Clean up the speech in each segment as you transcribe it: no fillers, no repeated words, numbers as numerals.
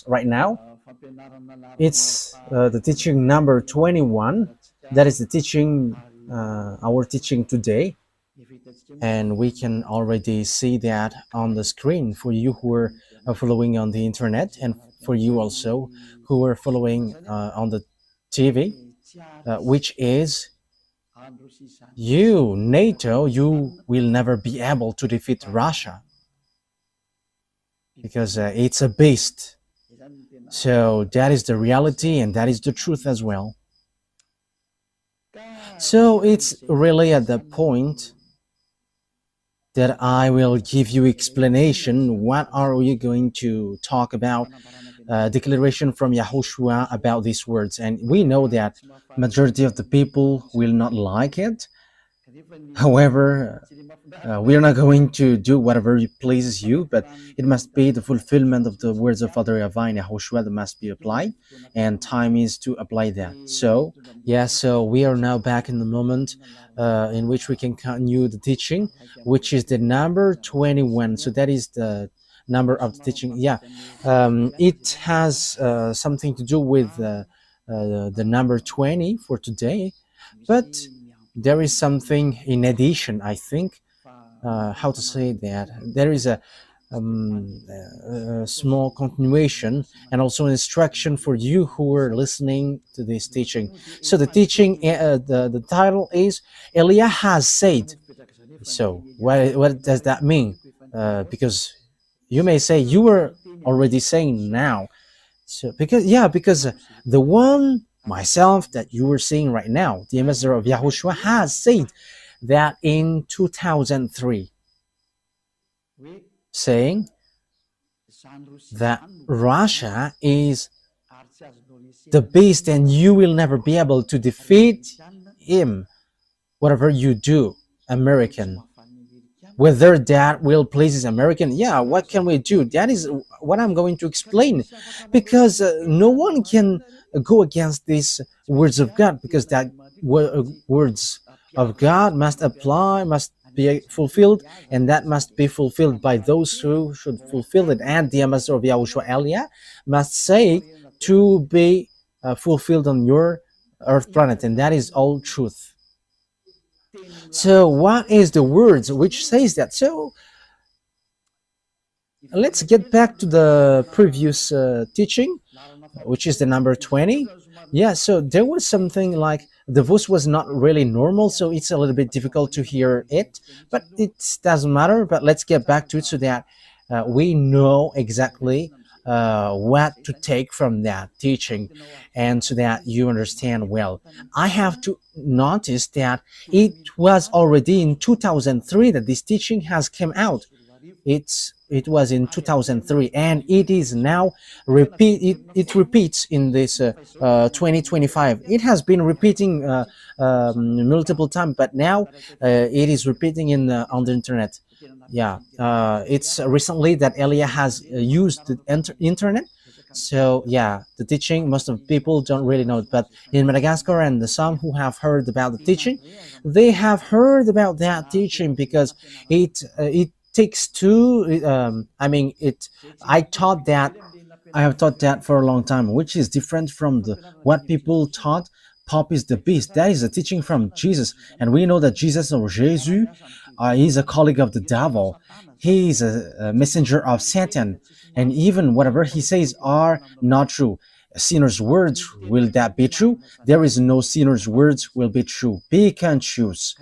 right now. It's the teaching number 21. That is the teaching, our teaching today. And we can already see that on the screen for you who are following on the internet, and for you also who are following on the TV, which is you, NATO, you will never be able to defeat Russia because it's a beast. So that is the reality and that is the truth as well. So it's really at the point that I will give you explanation. What are we going to talk about? Declaration from YAHOSHUAH about these words, and we know that majority of the people will not like it. However, we are not going to do whatever pleases you, but it must be the fulfillment of the words of Father YAHVAH and YAHOSHUAH that must be applied, and time is to apply that. So, yeah, so we are now back in the moment in which we can continue the teaching, which is the number 21. So that is the number of the teaching. Yeah, it has something to do with the number 20 for today, but there is something in addition, I think. How to say that? There is a small continuation and also instruction for you who are listening to this teaching. So the teaching, the title is Eliah has said. So what does that mean? Because you may say you were already saying now. So because the one myself that you were seeing right now, the ambassador of YAHOSHUAH, has said that in 2003, saying that Russia is the beast and you will never be able to defeat him, whatever you do, American. Whether that will please American, yeah, what can we do? That is what I'm going to explain, because no one can go against these words of God, because that words of God must apply, must be fulfilled, and that must be fulfilled by those who should fulfill it. And the ambassador of YAHOSHUAH Eliah must say to be fulfilled on your earth planet, and that is all truth. So what is the words which says that? So let's get back to the previous teaching, which is the number 20. Yeah, so there was something like the voice was not really normal, so it's a little bit difficult to hear it, but it doesn't matter. But let's get back to it so that we know exactly what to take from that teaching, and so that you understand well. I have to notice that it was already in 2003 that this teaching has come out. It was in 2003, and it is now it repeats in this 2025. It has been repeating multiple times, but now it is repeating on the internet. Yeah, it's recently that Elia has used the internet. So yeah, the teaching, most of people don't really know it, but in Madagascar and some who have heard about the teaching, they have heard about that teaching, because it takes two. I mean, I have taught that for a long time, which is different from what people taught. Pop is the beast. That is a teaching from Jesus, and we know that Jesus, or Jesus, is a colleague of the devil. He is a messenger of Satan, and even whatever he says are not true. A sinner's words, will that be true? There is no sinner's words will be true. Pick and choose.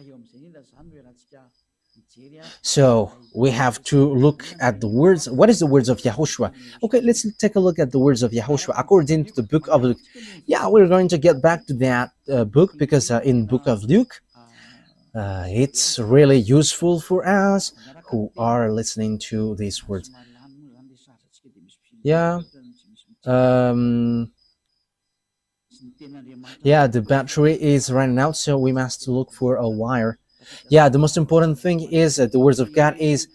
So we have to look at the words. What is the words of YAHOSHUAH? Okay, let's take a look at the words of YAHOSHUAH according to the book of Luke. Yeah, we're going to get back to that book, because in book of Luke, it's really useful for us who are listening to these words. Yeah. Yeah, the battery is running out, so we must look for a wire. Yeah, the most important thing is the words of God is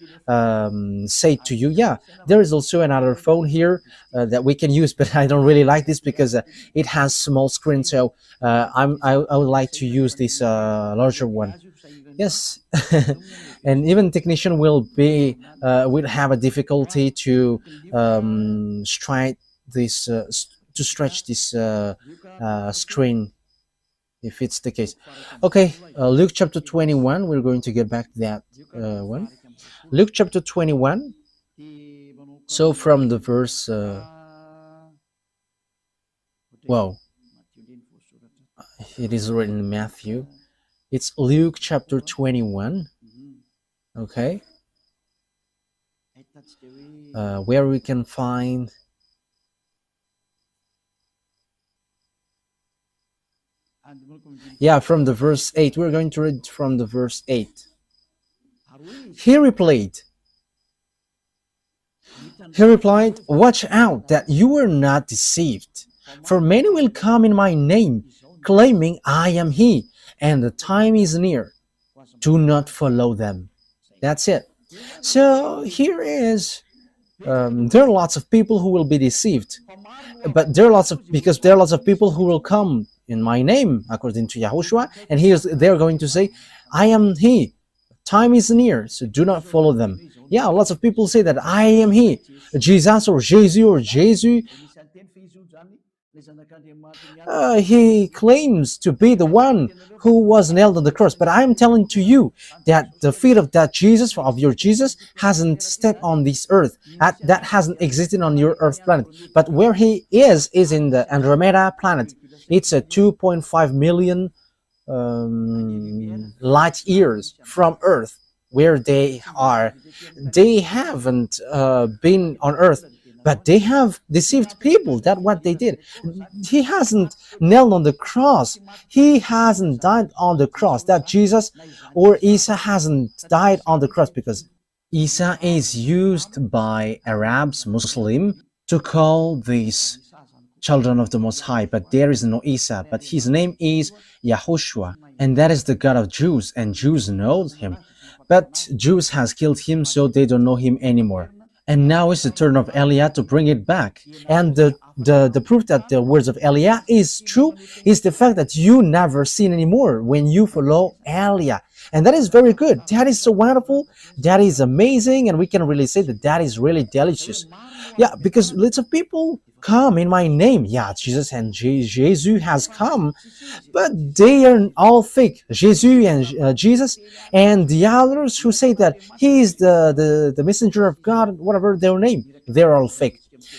said to you. Yeah, there is also another phone here that we can use, but I don't really like this because it has small screen. So I would like to use this larger one. Yes, and even technician will have a difficulty to strike this to stretch this screen if it's the case. Okay, Luke chapter 21. We're going to get back to that one. Luke chapter 21. So from the verse, well, it is written in Matthew. It's Luke chapter 21. Okay, where we can find. Yeah, from the verse 8. We're going to read from the verse 8. He replied, Watch out that you are not deceived, for many will come in my name, claiming I am he, and the time is near. Do not follow them. That's it. So here is, there are lots of people who will be deceived, but there are lots of people who will come in my name, according to YAHOSHUAH, and they're going to say, I am he. Time is near, so do not follow them. Yeah, lots of people say that I am he, Jesus or Jesus. He claims to be the one who was nailed on the cross, but I'm telling to you that the feet of that Jesus, of your Jesus, hasn't stepped on this earth. That hasn't existed on your earth planet. But where he is in the Andromeda planet. It's a 2.5 million light years from Earth, where they are. They haven't been on Earth, but they have deceived people. That's what they did. He hasn't nailed on the cross. He hasn't died on the cross. That Jesus or Isa hasn't died on the cross, because Isa is used by Arabs, Muslim, to call these children of the Most High, but there is no Isa, but his name is YAHOSHUAH, and that is the God of Jews, and Jews know him, but Jews has killed him, so they don't know him anymore. And now it's the turn of Eliah to bring it back. And the proof that the words of Eliah is true is the fact that you never sin anymore when you follow Eliah. And that is very good. That is so wonderful. That is amazing. And we can really say that that is really delicious. Yeah, because lots of people come in my name. Yeah, Jesus and Jesus has come, but they are all fake. Jesus and Jesus, and the others who say that he is the messenger of God, whatever their name, they're all fake.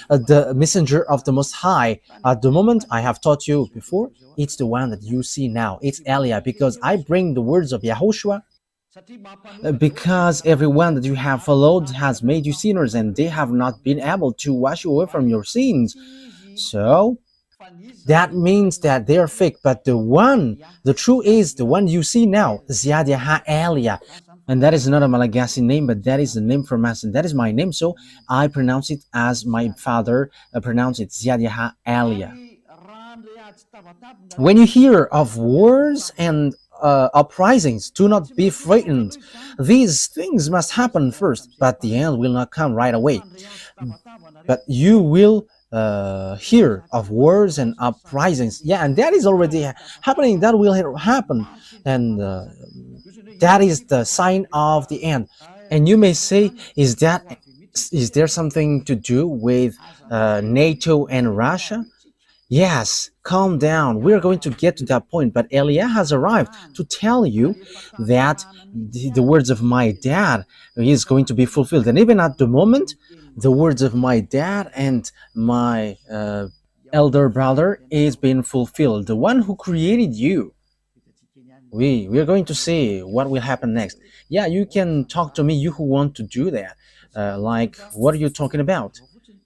The messenger of the Most High, at the moment, I have taught you before, it's the one that you see now. It's Eliah, because I bring the words of YAHOSHUAH, because everyone that you have followed has made you sinners, and they have not been able to wash you away from your sins. So that means that they are fake, but the true is the one you see now, YAHVAH Eliah. And that is not a Malagasy name, but that is the name from us, and that is my name, so I pronounce it as my father pronounced it, YAHVAH Eliah. When you hear of wars and uprisings, do not be frightened. These things must happen first, but the end will not come right away. But you will hear of wars and uprisings. Yeah, and that is already happening. That will happen, and that is the sign of the end. And you may say, is there something to do with NATO and Russia? Yes, calm down. We're going to get to that point. But Eliah has arrived to tell you that the words of my dad is going to be fulfilled. And even at the moment, the words of my dad and my elder brother is being fulfilled. The one who created you. We are going to see what will happen next. Yeah, you can talk to me, you who want to do that. Like, what are you talking about?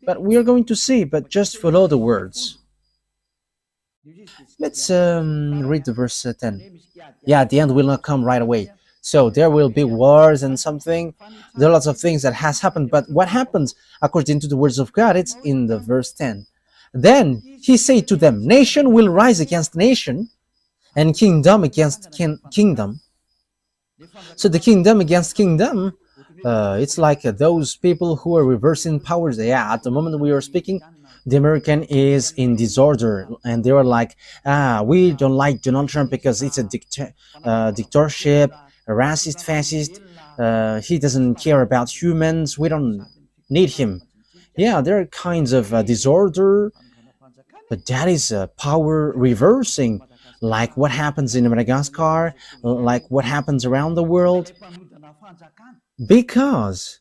But we are going to see, but just follow the words. Let's read the verse 10. Yeah, the end will not come right away. So there will be wars and something. There are lots of things that has happened. But what happens according to the words of God? It's in the verse 10. Then he said to them, nation will rise against nation, and kingdom against kingdom. So the kingdom against kingdom, it's like those people who are reversing powers. Yeah, at the moment we are speaking, the American is in disorder, and they were like, we don't like Donald Trump because it's a dictatorship, a racist, fascist. He doesn't care about humans. We don't need him. Yeah, there are kinds of disorder, but that is power reversing, like what happens in Madagascar, like what happens around the world, because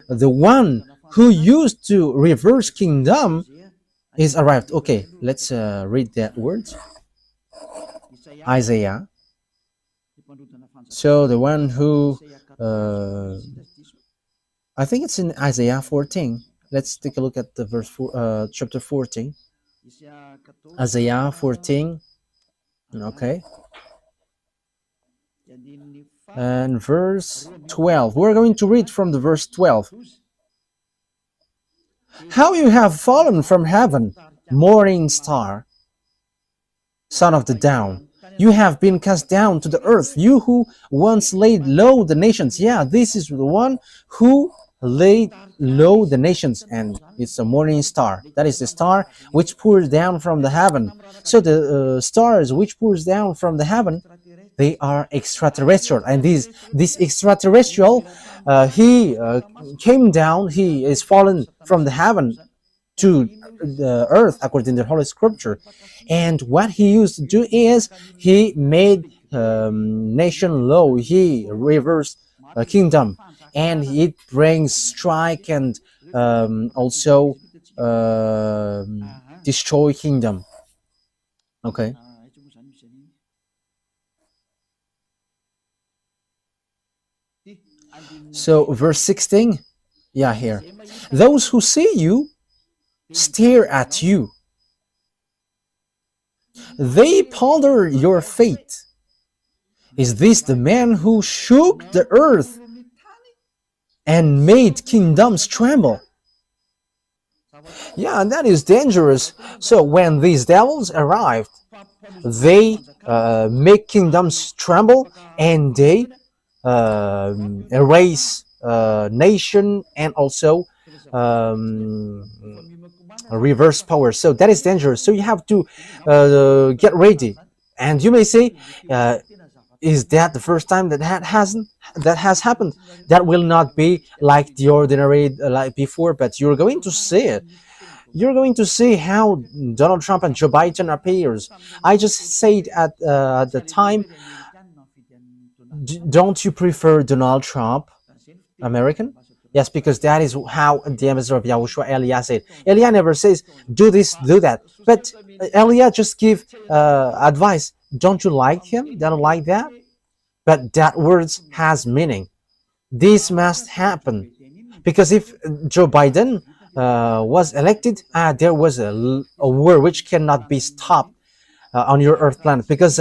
the one who used to reverse kingdom is arrived. Okay, let's read that words. Isaiah. So the one who, uh, I think it's in Isaiah 14. Let's take a look at the chapter 14. Isaiah 14. Okay. And verse 12. We're going to read from the verse 12. How you have fallen from heaven, morning star, son of the dawn. You have been cast down to the earth, you who once laid low the nations. Yeah, this is the one who laid low the nations, and it's a morning star. That is the star which pours down from the heaven. So the stars which pours down from the heaven, they are extraterrestrial, and this extraterrestrial, he came down, he is fallen from the heaven to the earth according to the Holy Scripture. And what he used to do is he made nation low, he reversed a kingdom, and it brings strike and also destroy kingdom. Okay. So verse 16, yeah, here. Those who see you stare at you. They ponder your fate. Is this the man who shook the earth and made kingdoms tremble? Yeah, and that is dangerous. So when these devils arrived, they make kingdoms tremble, and they erase nation and also reverse power. So that is dangerous. So you have to get ready. And you may say, is that the first time that has happened? That will not be like the ordinary like before, but you're going to see it. You're going to see how Donald Trump and Joe Biden appears. I just said at the time, don't you prefer Donald Trump, American? Yes, because that is how the ambassador of YAHOSHUAH, Elia, said. Elia never says, do this, do that. But Elia just give advice. Don't you like him? Don't like that? But that words has meaning. This must happen. Because if Joe Biden was elected, there was a war which cannot be stopped on your earth planet, because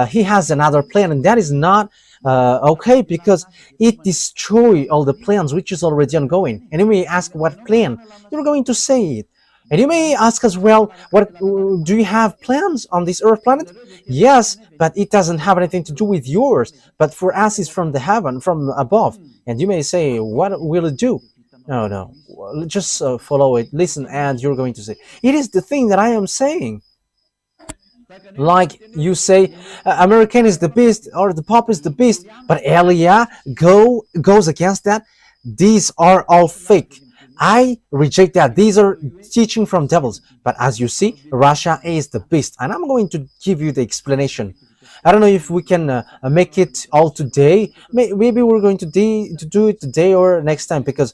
he has another plan, and that is not okay, because it destroys all the plans which is already ongoing. And you may ask what plan, you're going to say it. And you may ask as well, what do you have plans on this earth planet? Yes, but it doesn't have anything to do with yours, but for us it's from the heaven, from above. And you may say, what will it do? No, just follow it, listen, and you're going to say, it is the thing that I am saying. Like you say, American is the beast, or the Pope is the beast, but Elia goes against that. These are all fake. I reject that. These are teaching from devils. But as you see, Russia is the beast, and I'm going to give you the explanation. I don't know if we can make it all today. Maybe we're going to do it today or next time, because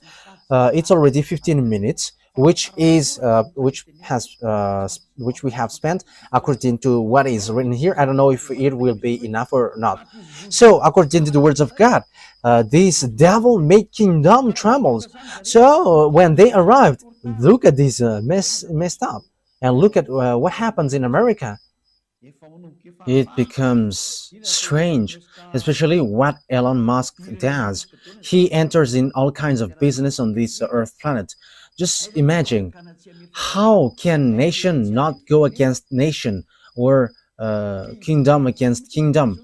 it's already 15 minutes, which we have spent according to what is written here. I don't know if it will be enough or not. So according to the words of God, this devil made kingdom trembles. So when they arrived, look at this messed up, and look at what happens in America. It becomes strange, especially what Elon Musk does. He enters in all kinds of business on this earth planet. Just imagine, how can nation not go against nation, or kingdom against kingdom?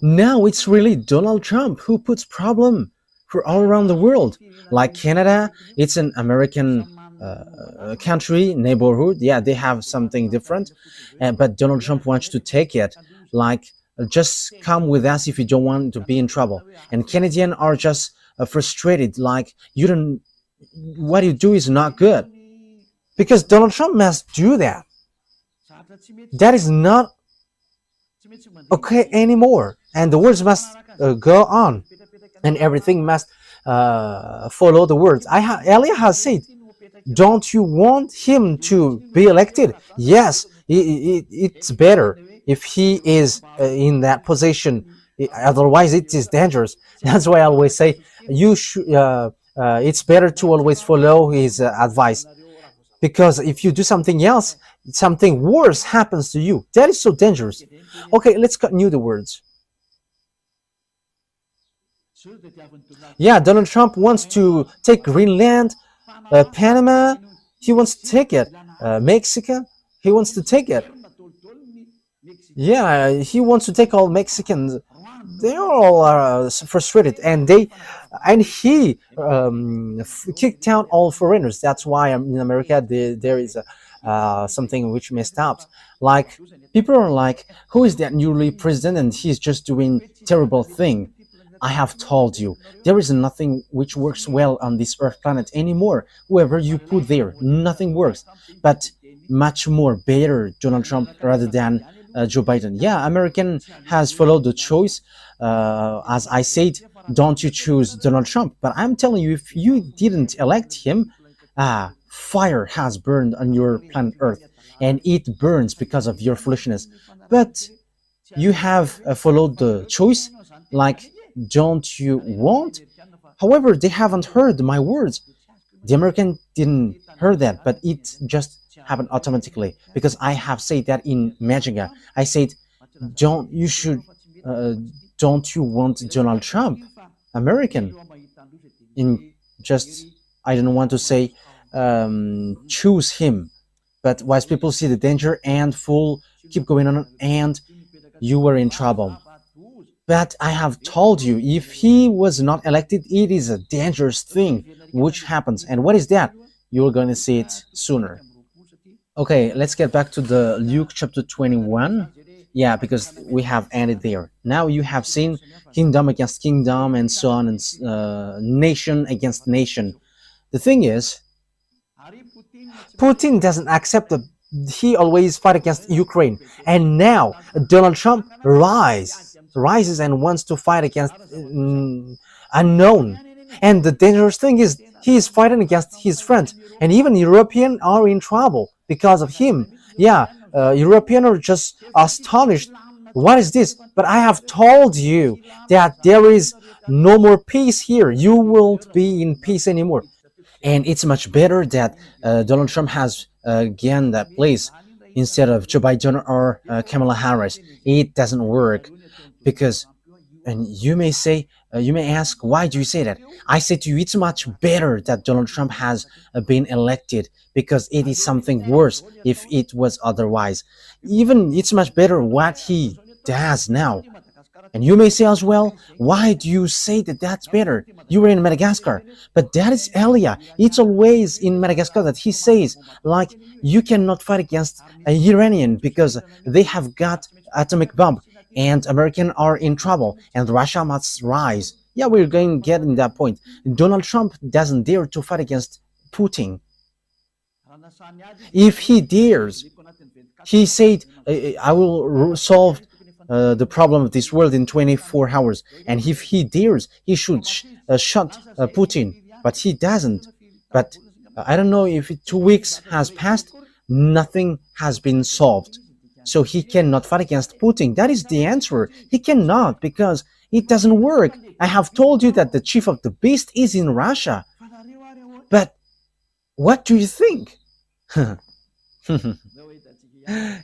Now it's really Donald Trump who puts problem for all around the world. Like Canada, it's an American country, neighborhood. Yeah, they have something different, but Donald Trump wants to take it. Like, just come with us if you don't want to be in trouble. And Canadians are just frustrated. Like, you don't what you do is not good, because Donald Trump must do that. That is not okay anymore, and the words must go on, and everything must follow the words. Elia has said, don't you want him to be elected? Yes, it's better if he is in that position. Otherwise, it is dangerous. That's why I always say you should. It's better to always follow his advice, because if you do something else, something worse happens to you. That is so dangerous. Okay, let's continue the words. Yeah, Donald Trump wants to take Greenland, Panama, he wants to take it. Mexico, he wants to take it. Yeah, he wants to take all Mexicans. They all are frustrated, and he kicked out all foreigners. That's why in America there is something which messed up. Like, people are like, who is that newly president, and he's just doing terrible thing. I have told you, there is nothing which works well on this earth planet anymore. Whoever you put there, nothing works. But much more better Donald Trump rather than Joe Biden. Yeah, American has followed the choice. As I said, don't you choose Donald Trump. But I'm telling you, if you didn't elect him, fire has burned on your planet Earth, and it burns because of your foolishness. But you have followed the choice, like, don't you want? However, they haven't heard my words. The American didn't hear that, but it just happened automatically, because I have said that in Majinga. I said, don't you should don't you want Donald Trump, American? In just, I don't want to say choose him, but once people see the danger and full keep going on, and you were in trouble. But I have told you, if he was not elected, it is a dangerous thing which happens. And what is that? You're going to see it sooner. Okay, let's get back to the Luke chapter 21. Yeah, because we have ended there. Now you have seen kingdom against kingdom and so on, and nation against nation. The thing is, Putin doesn't accept the. He always fight against Ukraine, and now Donald Trump rises and wants to fight against unknown. And the dangerous thing is, he is fighting against his friends, and even Europeans are in trouble because of him. Yeah, Europeans are just astonished. What is this? But I have told you that there is no more peace here. You won't be in peace anymore. And it's much better that Donald Trump has gained that place instead of Joe Biden or Kamala Harris. It doesn't work, because, and you may say, you may ask, why do you say that? I say to you, it's much better that Donald Trump has been elected, because it is something worse if it was otherwise. Even it's much better what he does now. And you may say as well, why do you say that that's better? You were in Madagascar. But that is Elia. It's always in Madagascar that he says, like, you cannot fight against a Iranian because they have got atomic bomb, and Americans are in trouble, and Russia must rise. Yeah, we're going to get in that point. Donald Trump doesn't dare to fight against Putin. If he dares, he said, I will solve the problem of this world in 24 hours. And if he dares, he should shut Putin. But he doesn't. But I don't know if 2 weeks has passed, nothing has been solved. So he cannot fight against Putin. That is the answer. He cannot, because it doesn't work. I have told you that the chief of the beast is in Russia. But what do you think?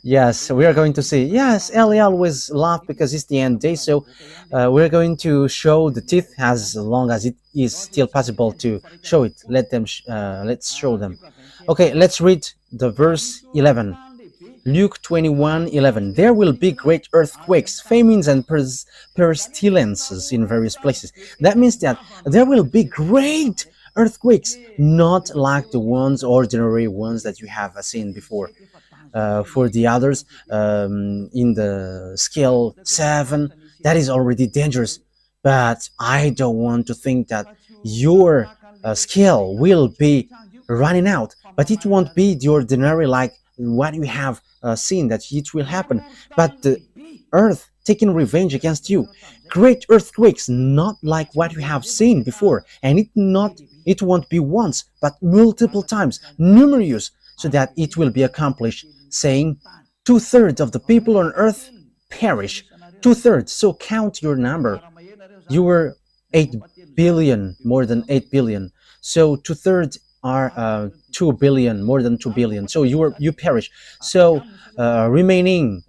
Yes, we are going to see. Yes, Ellie always laugh because it's the end day. So we're going to show the teeth as long as it is still possible to show it. Let's show them. Okay, let's read the verse 11. Luke 21:11. There will be great earthquakes, famines, and pestilences in various places. That means that there will be great earthquakes, not like the ordinary ones that you have seen before. For the others, in the scale 7, that is already dangerous. But I don't want to think that your scale will be running out, but it won't be the ordinary like what you have seen that it will happen, but the earth taking revenge against you. Great earthquakes, not like what you have seen before, and it won't be once, but multiple times, numerous, so that it will be accomplished, saying two-thirds of the people on earth perish. Two-thirds. So count your number. You were 8 billion, more than 8 billion. So two-thirds are 2 billion, more than 2 billion. So you perish. So remaining,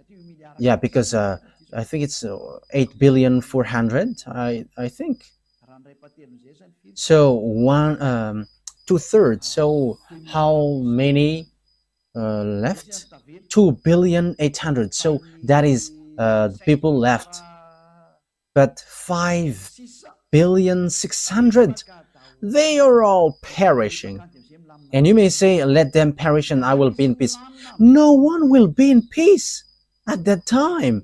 yeah, because I think it's 8 billion 400. I think so. Two-thirds. So how many left? 2 billion 800. So that is the people left. But 5 billion 600, they are all perishing. And you may say, let them perish and I will be in peace. No one will be in peace at that time.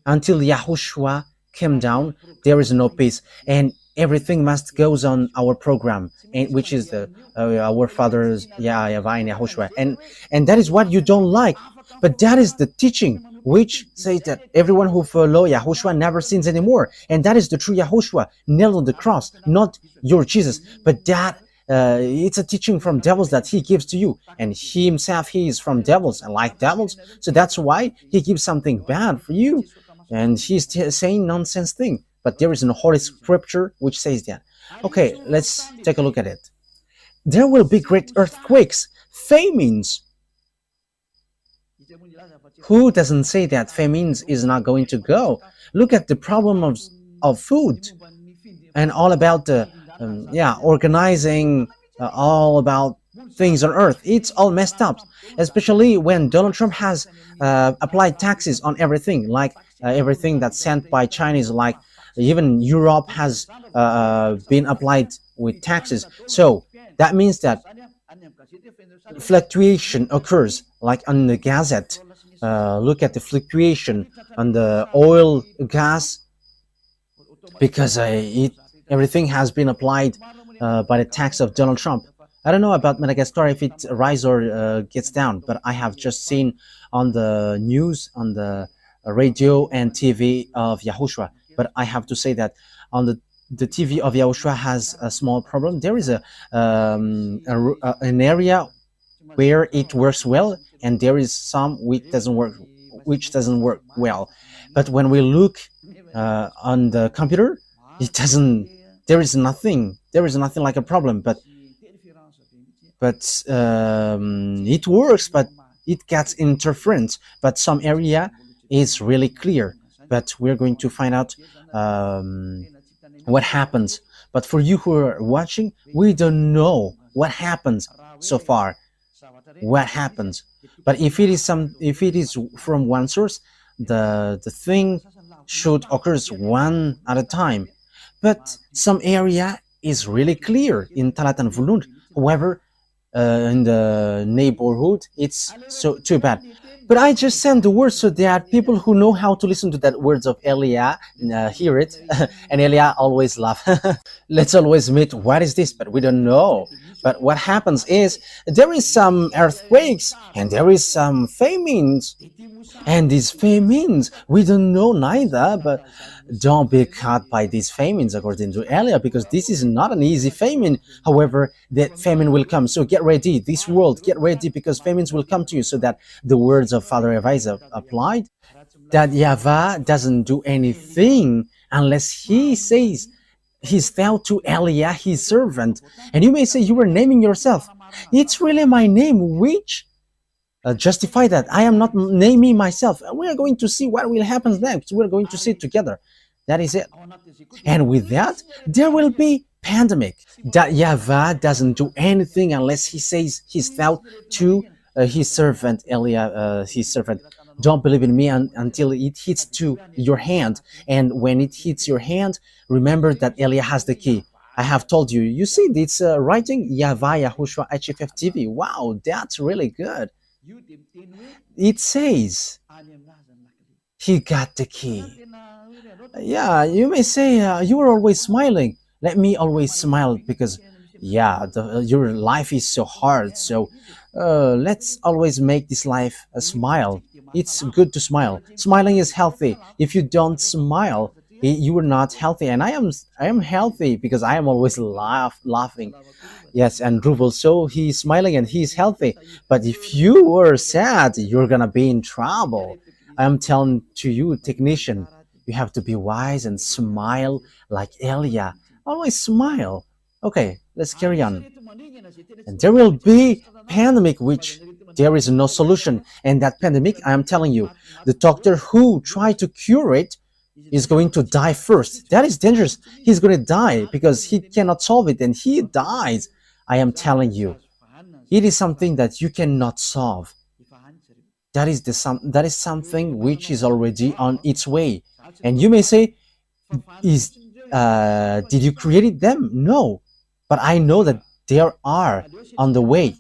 Until YAHOSHUAH came down, there is no peace. And everything must goes on our program, and which is the our fathers, YAHVAH and YAHOSHUAH. And that is what you don't like. But that is the teaching which says that everyone who follow YAHOSHUAH never sins anymore. And that is the true YAHOSHUAH, nailed on the cross, not your Jesus. But that it's a teaching from devils that he gives to you. And he himself, he is from devils and like devils. So that's why he gives something bad for you. And he's saying nonsense thing. But there is no Holy Scripture which says that. Okay, let's take a look at it. There will be great earthquakes, famines. Who doesn't say that famines is not going to go? Look at the problem of food and all about the organizing all about things on earth. It's all messed up, especially when Donald Trump has applied taxes on everything, like everything that's sent by Chinese, like even Europe has been applied with taxes. So that means that fluctuation occurs, like on the gazette. Look at the fluctuation on the oil, gas, because everything has been applied by the tax of Donald Trump. I don't know about Madagascar if it rises or gets down, but I have just seen on the news, on the radio and TV of YAHOSHUAH. But I have to say that on the TV of YAHOSHUAH has a small problem. There is an area where it works well, and there is some which doesn't work well. But when we look on the computer, it doesn't. There is nothing like a problem. But it works, but it gets interference. But some area is really clear. But we're going to find out what happens. But for you who are watching, we don't know what happens so far. What happens? But if it is from one source, the thing should occur one at a time. But some area is really clear in Talat and Vulund. However, in the neighborhood, it's so too bad. But I just send the words so that people who know how to listen to that words of Elia hear it. And Elia always laugh. Let's always admit, what is this? But we don't know. But what happens is there is some earthquakes and there is some famines. And these famines, we don't know neither, but don't be caught by these famines according to Elia, because this is not an easy famine. However, that famine will come. So get ready, this world, get ready, because famines will come to you, so that the words of Father YAHVAH is applied, that YAHVAH doesn't do anything unless he says he's vowed to Elia, his servant. And you may say you were naming yourself. It's really my name which justify that. I am not naming myself. We are going to see what will happen next. We're going to see it together. That is it. And with that, there will be pandemic. That YAHVAH doesn't do anything unless he says he's vowed to his servant, Elia, his servant. Don't believe in me until it hits to your hand. And when it hits your hand, remember that Elia has the key. I have told you. You see, it's writing YAHVAH, YAHOSHUAH, HFF TV. Wow, that's really good. It says he got the key. Yeah, you may say you are always smiling. Let me always smile, because Yeah, your life is so hard. So let's always make this life a smile. It's good to smile. Smiling is healthy. If you don't smile, you are not healthy. And I am healthy because I am always laughing. Yes, and Dhruv also, he's smiling and he's healthy. But if you were sad, you're gonna be in trouble. I'm telling to you, technician, you have to be wise and smile like Elia. Always smile. Okay, let's carry on. And there will be pandemic which there is no solution. And that pandemic, I am telling you, the doctor who tried to cure it is going to die first. That is dangerous. He's going to die because he cannot solve it and he dies. I am telling you, it is something that you cannot solve. That is something which is already on its way. And you may say, is did you create them? No, but I know that they are on the way.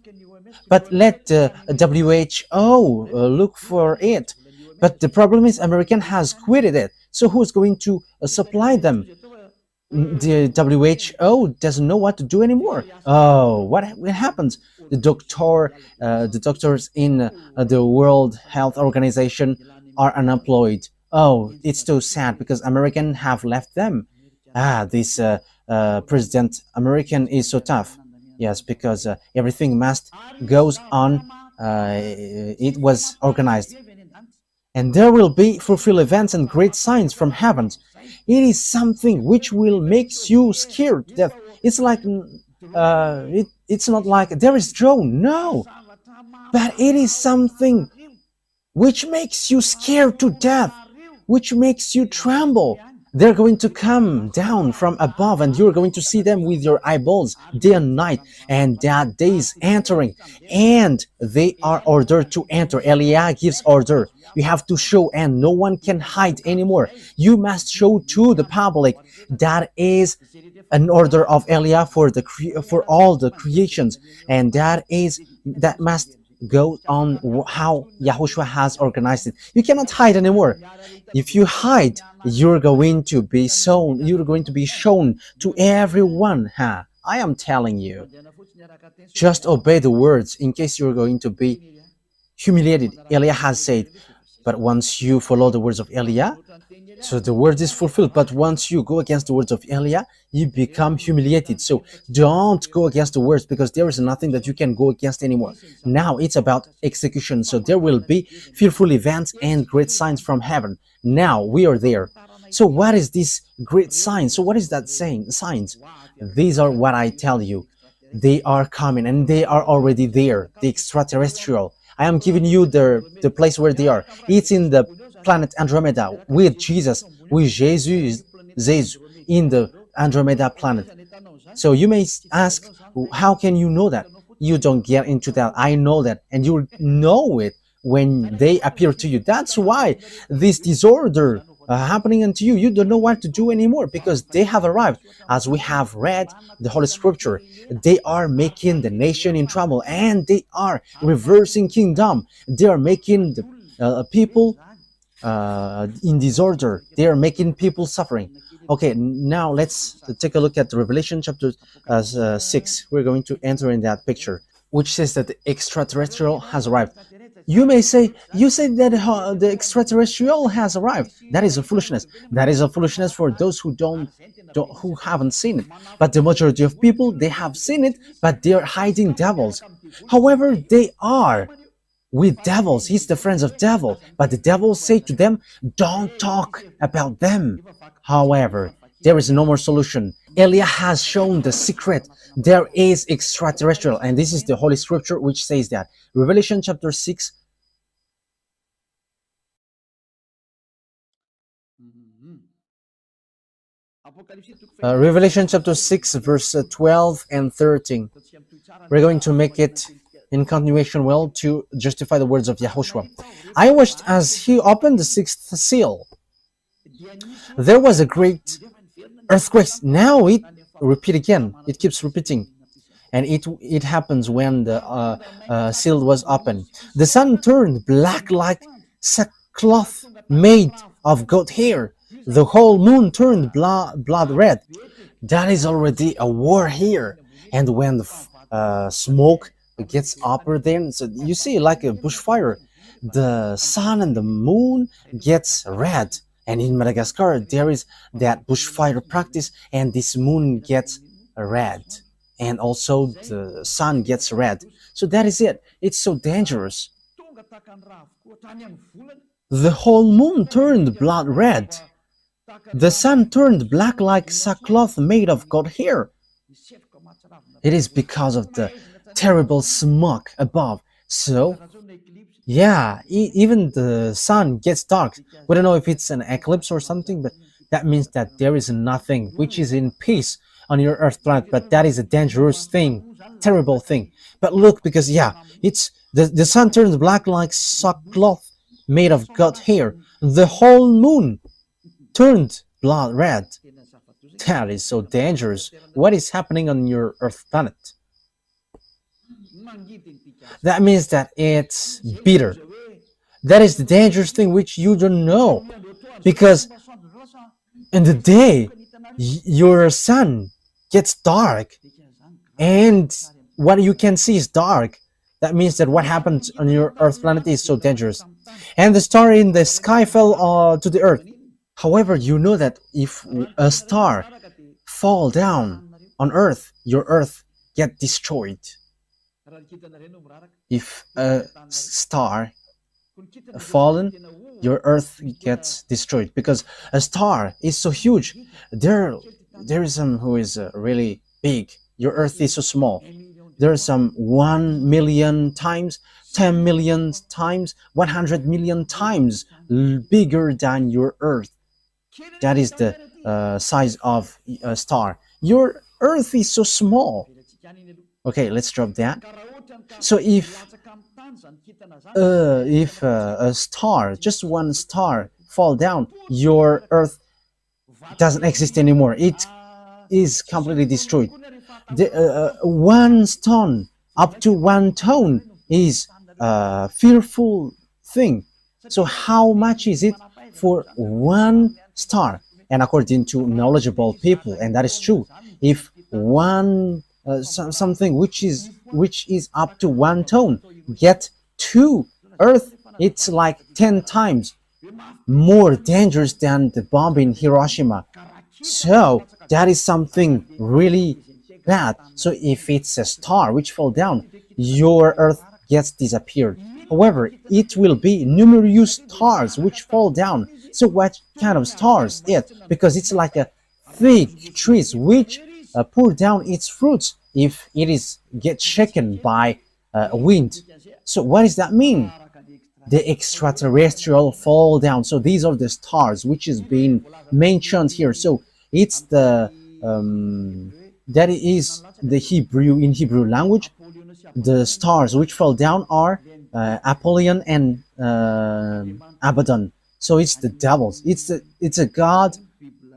But let the WHO look for it. But the problem is American has quitted it. So who's going to supply them? The WHO doesn't know what to do anymore. Oh, what happens? The doctors in the World Health Organization are unemployed. Oh, it's so sad because American have left them. This President American is so tough. Yes, because everything must goes on. It was organized, and there will be fulfill events and great signs from heaven. It is something which will makes you scared to death. It's like it's not like there is drone, no, but it is something which makes you scared to death, which makes you tremble. They're going to come down from above and you're going to see them with your eyeballs day and night, and that day is entering and they are ordered to enter. Elia gives order. You have to show and no one can hide anymore. You must show to the public. That is an order of Elia for all the creations, and that must go on how Yahushua has organized it. You cannot hide anymore. If you hide, you're going to be shown. You're going to be shown to everyone. I am telling you. Just obey the words in case you're going to be humiliated. Elia has said, but once you follow the words of Elia, so the word is fulfilled. But once you go against the words of Elia, you become humiliated. So don't go against the words, because there is nothing that you can go against anymore. Now it's about execution. So there will be fearful events and great signs from heaven. Now we are there. So what is this great sign? So what is that saying? Signs. These are what I tell you. They are coming and they are already there. The extraterrestrial. I am giving you the place where they are. It's in the planet Andromeda with Jesus, with Jesus in the Andromeda planet. So you may ask, how can you know that? You don't get into that. I know that, and you know it when they appear to you. That's why this disorder happening unto you, you don't know what to do anymore, because they have arrived. As we have read the Holy Scripture, they are making the nation in trouble, and they are reversing kingdom. They are making the people in disorder. They are making people suffering. Okay, now let's take a look at Revelation chapter 6. We're going to enter in that picture, which says that the extraterrestrial has arrived. You may say, you say that the extraterrestrial has arrived. That is a foolishness. That is a foolishness for those who who haven't seen it. But the majority of people, they have seen it, but they are hiding devils. However, they are with devils. He's the friends of devil, but the devils say to them, don't talk about them. However, there is no more solution. Elia has shown the secret. There is extraterrestrial, and this is the Holy Scripture which says that. Revelation chapter 6. Revelation chapter 6, verse 12 and 13. We're going to make it in continuation well to justify the words of Yahushua. I watched as he opened the sixth seal. There was a great earthquake. Now it repeat again. It keeps repeating. And it happens when the seal was open. The sun turned black like sackcloth made of goat hair. The whole moon turned blood red. That is already a war here. and when the smoke gets upper there, so you see like a bushfire, the sun and the moon gets red. And in Madagascar there is that bushfire practice, and this moon gets red, and also the sun gets red. So that is it, it's so dangerous. The whole moon turned blood red, the sun turned black like sackcloth made of goat hair. It is because of the terrible smoke above. So, yeah, even the sun gets dark. We don't know if it's an eclipse or something, but that means that there is nothing which is in peace on your Earth planet. But that is a dangerous thing, terrible thing. But look, because yeah, it's the sun turns black like sackcloth made of goat hair. The whole moon turned blood red. That is so dangerous. What is happening on your Earth planet? That means that it's bitter. That is the dangerous thing which you don't know. Because in the day, your sun gets dark, and what you can see is dark. That means that what happened on your Earth planet is so dangerous. And the star in the sky fell to the Earth. However, you know that if a star fall down on Earth, your Earth get destroyed. If a star fallen, your Earth gets destroyed, because a star is so huge. There is some who is really big. Your Earth is so small. There are some 1 million times, 10 million times, 100 million times bigger than your Earth. That is the size of a star. Your Earth is so small. Okay, let's drop that. So if a star, just one star, fall down, your Earth doesn't exist anymore. It is completely destroyed. One stone up to 1 ton is a fearful thing. So how much is it for one star? And according to knowledgeable people, and that is true, if one something which is up to 1 ton get to Earth, it's like 10 times more dangerous than the bomb in Hiroshima. So that is something really bad. So if it's a star which fall down, your Earth gets disappeared. However, it will be numerous stars which fall down. So what kind of stars it? Because it's like a thick trees which pour down its fruits if it is get shaken by wind. So what does that mean? The extraterrestrial fall down. So these are the stars which is being mentioned here. So it's the that is the Hebrew, in Hebrew language. The stars which fall down are Apollyon and Abaddon. So it's the devils. It's a god.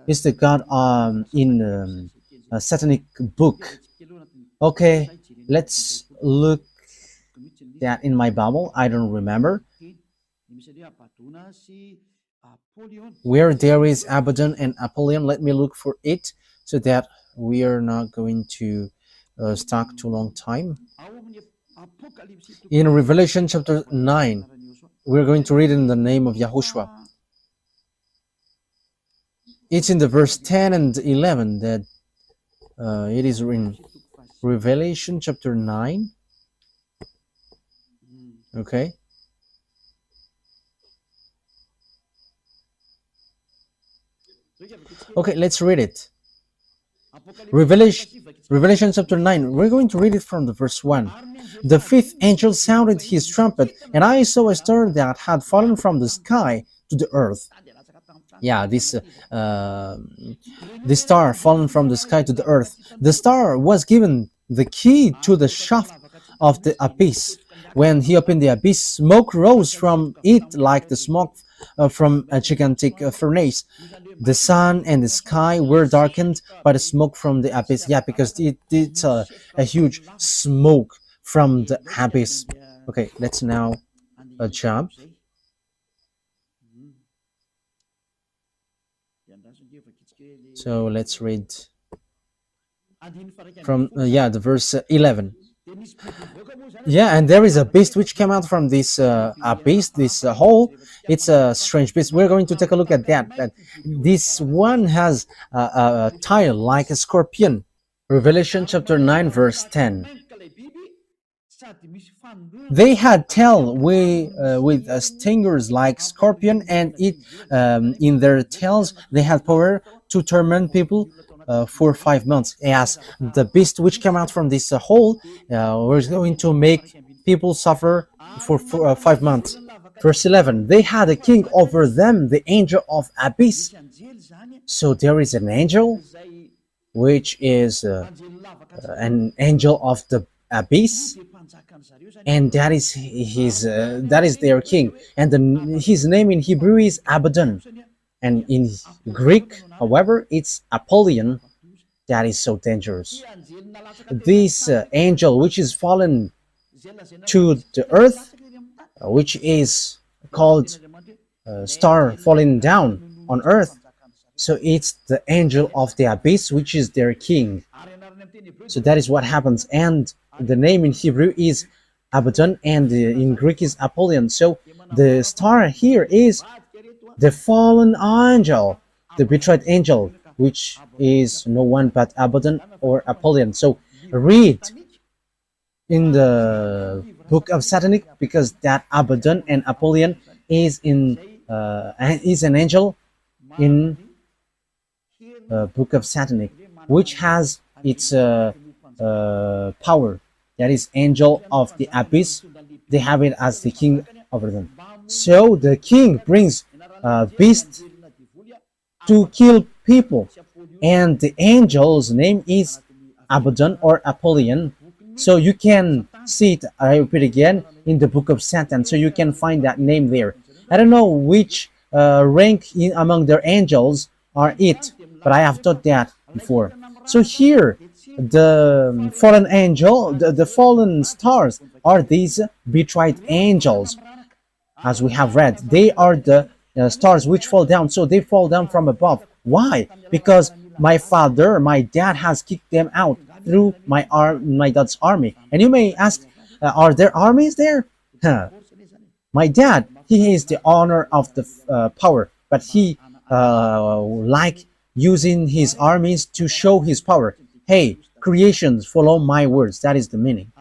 It's the god in a satanic book. Okay, let's look that in my Bible. I don't remember where there is Abaddon and Apollyon. Let me look for it so that we are not going to stuck too long time. In Revelation chapter 9, we're going to read in the name of YAHOSHUAH. It's in the verse 10 and 11 that it is in Revelation chapter 9. Okay. Okay, let's read it. Revelation chapter 9. We're going to read it from the verse 1. The fifth angel sounded his trumpet, and I saw a star that had fallen from the sky to the earth. Yeah, this star fallen from the sky to the earth. The star was given the key to the shaft of the abyss. When he opened the abyss, smoke rose from it like the smoke from a gigantic furnace. The sun and the sky were darkened by the smoke from the abyss. Yeah, because it's a huge smoke from the abyss. Okay, let's now jump. So let's read from yeah, the verse 11. Yeah, and there is a beast which came out from this beast, this hole. It's a strange beast. We're going to take a look at that. But this one has a tail like a scorpion. Revelation chapter 9, verse 10. They had tail with stingers like scorpion, and it in their tails they had power to torment people for 5 months. As the beast which came out from this hole was going to make people suffer for 5 months. Verse 11. They had a king over them, the angel of abyss. So there is an angel which is an angel of the abyss, and that is their king, and his name in Hebrew is Abaddon, and in Greek, however, it's Apollyon. That is so dangerous. This angel which is fallen to the earth, which is called star falling down on earth, so it's the angel of the abyss, which is their king. So that is what happens, and the name in Hebrew is Abaddon, and in Greek is Apollyon. So the star here is the fallen angel, the betrayed angel, which is no one but Abaddon or Apollyon. So read in the book of Satanic, because that Abaddon and Apollyon is an angel in book of Satanic, which has its power. That is angel of the abyss. They have it as the king over them. So the king brings beast to kill people, and the angel's name is Abaddon or Apollyon. So you can see it, I repeat again, in the book of Satan. So you can find that name there. I don't know which rank among their angels are it, but I have taught that before. So here, the fallen angel, the fallen stars are these betrayed angels, as we have read. They are the stars which fall down, so they fall down from above. Why? Because my dad has kicked them out through my dad's army. And you may ask, are there armies there? My dad, he is the owner of the power, but he like using his armies to show his power. Hey, creations, follow my words. That is the meaning.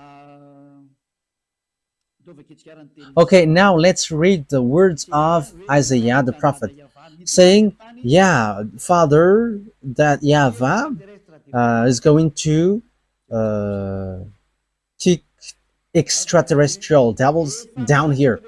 Okay, now let's read the words of Isaiah the prophet, saying, yeah, Father, that YAHVAH is going to kick extraterrestrial devils down here.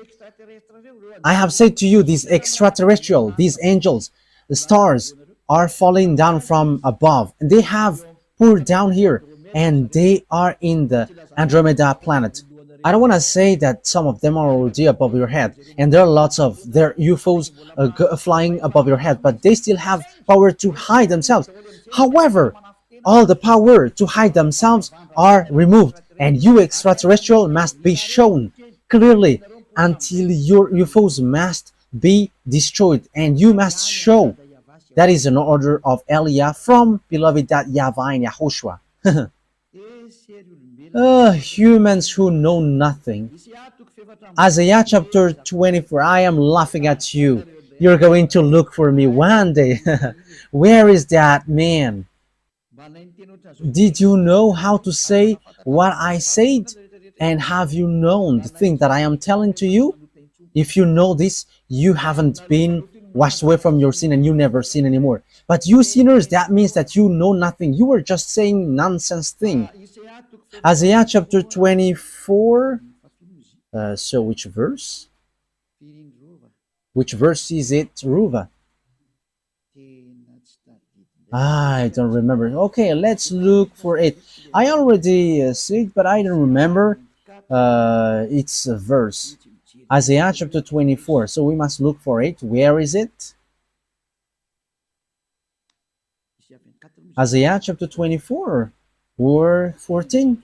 I have said to you, these extraterrestrial, these angels, the stars are falling down from above, and they have poured down here, and they are in the Andromeda planet. I don't want to say that some of them are already above your head, and there are lots of their UFOs flying above your head, but they still have power to hide themselves. However, all the power to hide themselves are removed, and you extraterrestrial must be shown clearly until your UFOs must be destroyed, and you must show. That is an order of Elia from beloved YAHVAH and YAHOSHUAH. Humans who know nothing. Isaiah chapter 24. I am laughing at you. You're going to look for me one day. Where is that man? Did you know how to say what I said? And have you known the thing that I am telling to you? If you know this, you haven't been washed away from your sin and you never sin anymore. But you sinners, that means that you know nothing. You were just saying nonsense thing. Isaiah chapter 24. So which verse? Which verse is it, Ruva? I don't remember. Okay, let's look for it. I already see it, but I don't remember its verse. Isaiah chapter 24. So we must look for it. Where is it? Isaiah chapter 24 or 14.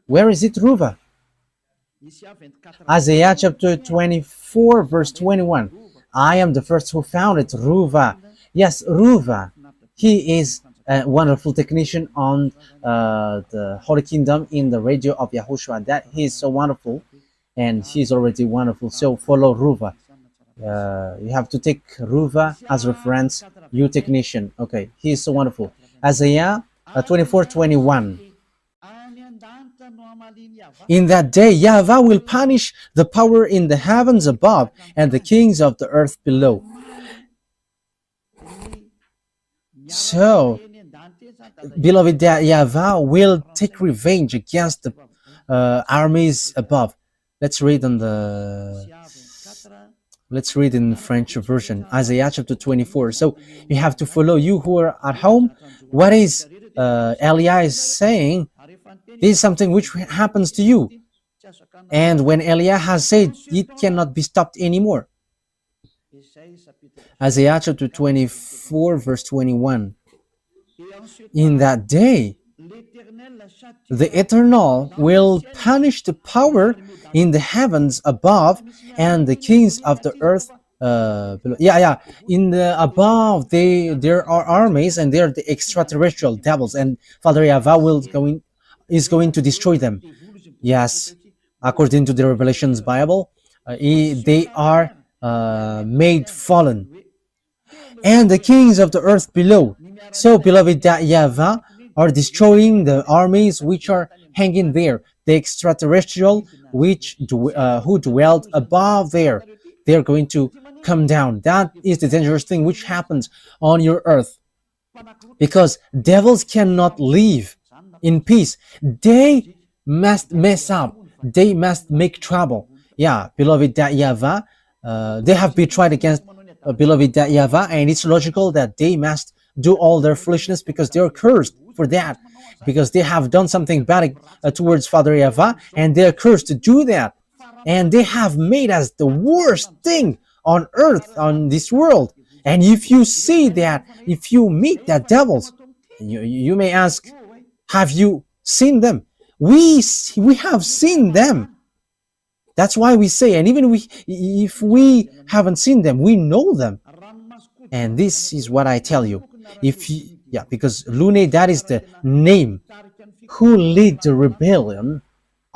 Where is it, Ruva? Isaiah chapter 24 verse 21. I am the first who found it, Ruva. Yes, Ruva. He is a wonderful technician on the Holy Kingdom in the radio of YAHOSHUAH. That he is so wonderful, and he is already wonderful. So follow Ruva. You have to take Ruva as reference, you technician. Okay, he is so wonderful. Isaiah 24:21. In that day, YAHVAH will punish the power in the heavens above and the kings of the earth below. So, beloved, that YAHVAH will take revenge against the armies above. Let's read in French version, Isaiah chapter 24. So you have to follow, you who are at home, what is Elias saying. This is something which happens to you. And when Elias has said, it cannot be stopped anymore. Isaiah chapter 24 verse 21. In that day, the Eternal will punish the power in the heavens above and the kings of the earth below. In the above, there are armies, and they are the extraterrestrial devils, and Father YAHVAH is going to destroy them. Yes, according to the Revelations Bible, they are made fallen, and the kings of the earth below. So, beloved, that YAHVAH are destroying the armies which are hanging there, the extraterrestrial who dwelled above there. They are going to come down. That is the dangerous thing which happens on your earth, because devils cannot live in peace. They must mess up. They must make trouble. Yeah, beloved, that YAHVAH, they have been tried against beloved, that YAHVAH, and it's logical that they must do all their foolishness, because they are cursed for that, because they have done something bad towards Father YAHVAH, and they are cursed to do that, and they have made us the worst thing on earth, on this world. And if you see that, if you meet that devils, you may ask, have you seen them? We have seen them. That's why we say, and even if we haven't seen them, we know them. And this is what I tell you. Because Lune, that is the name who lead the rebellion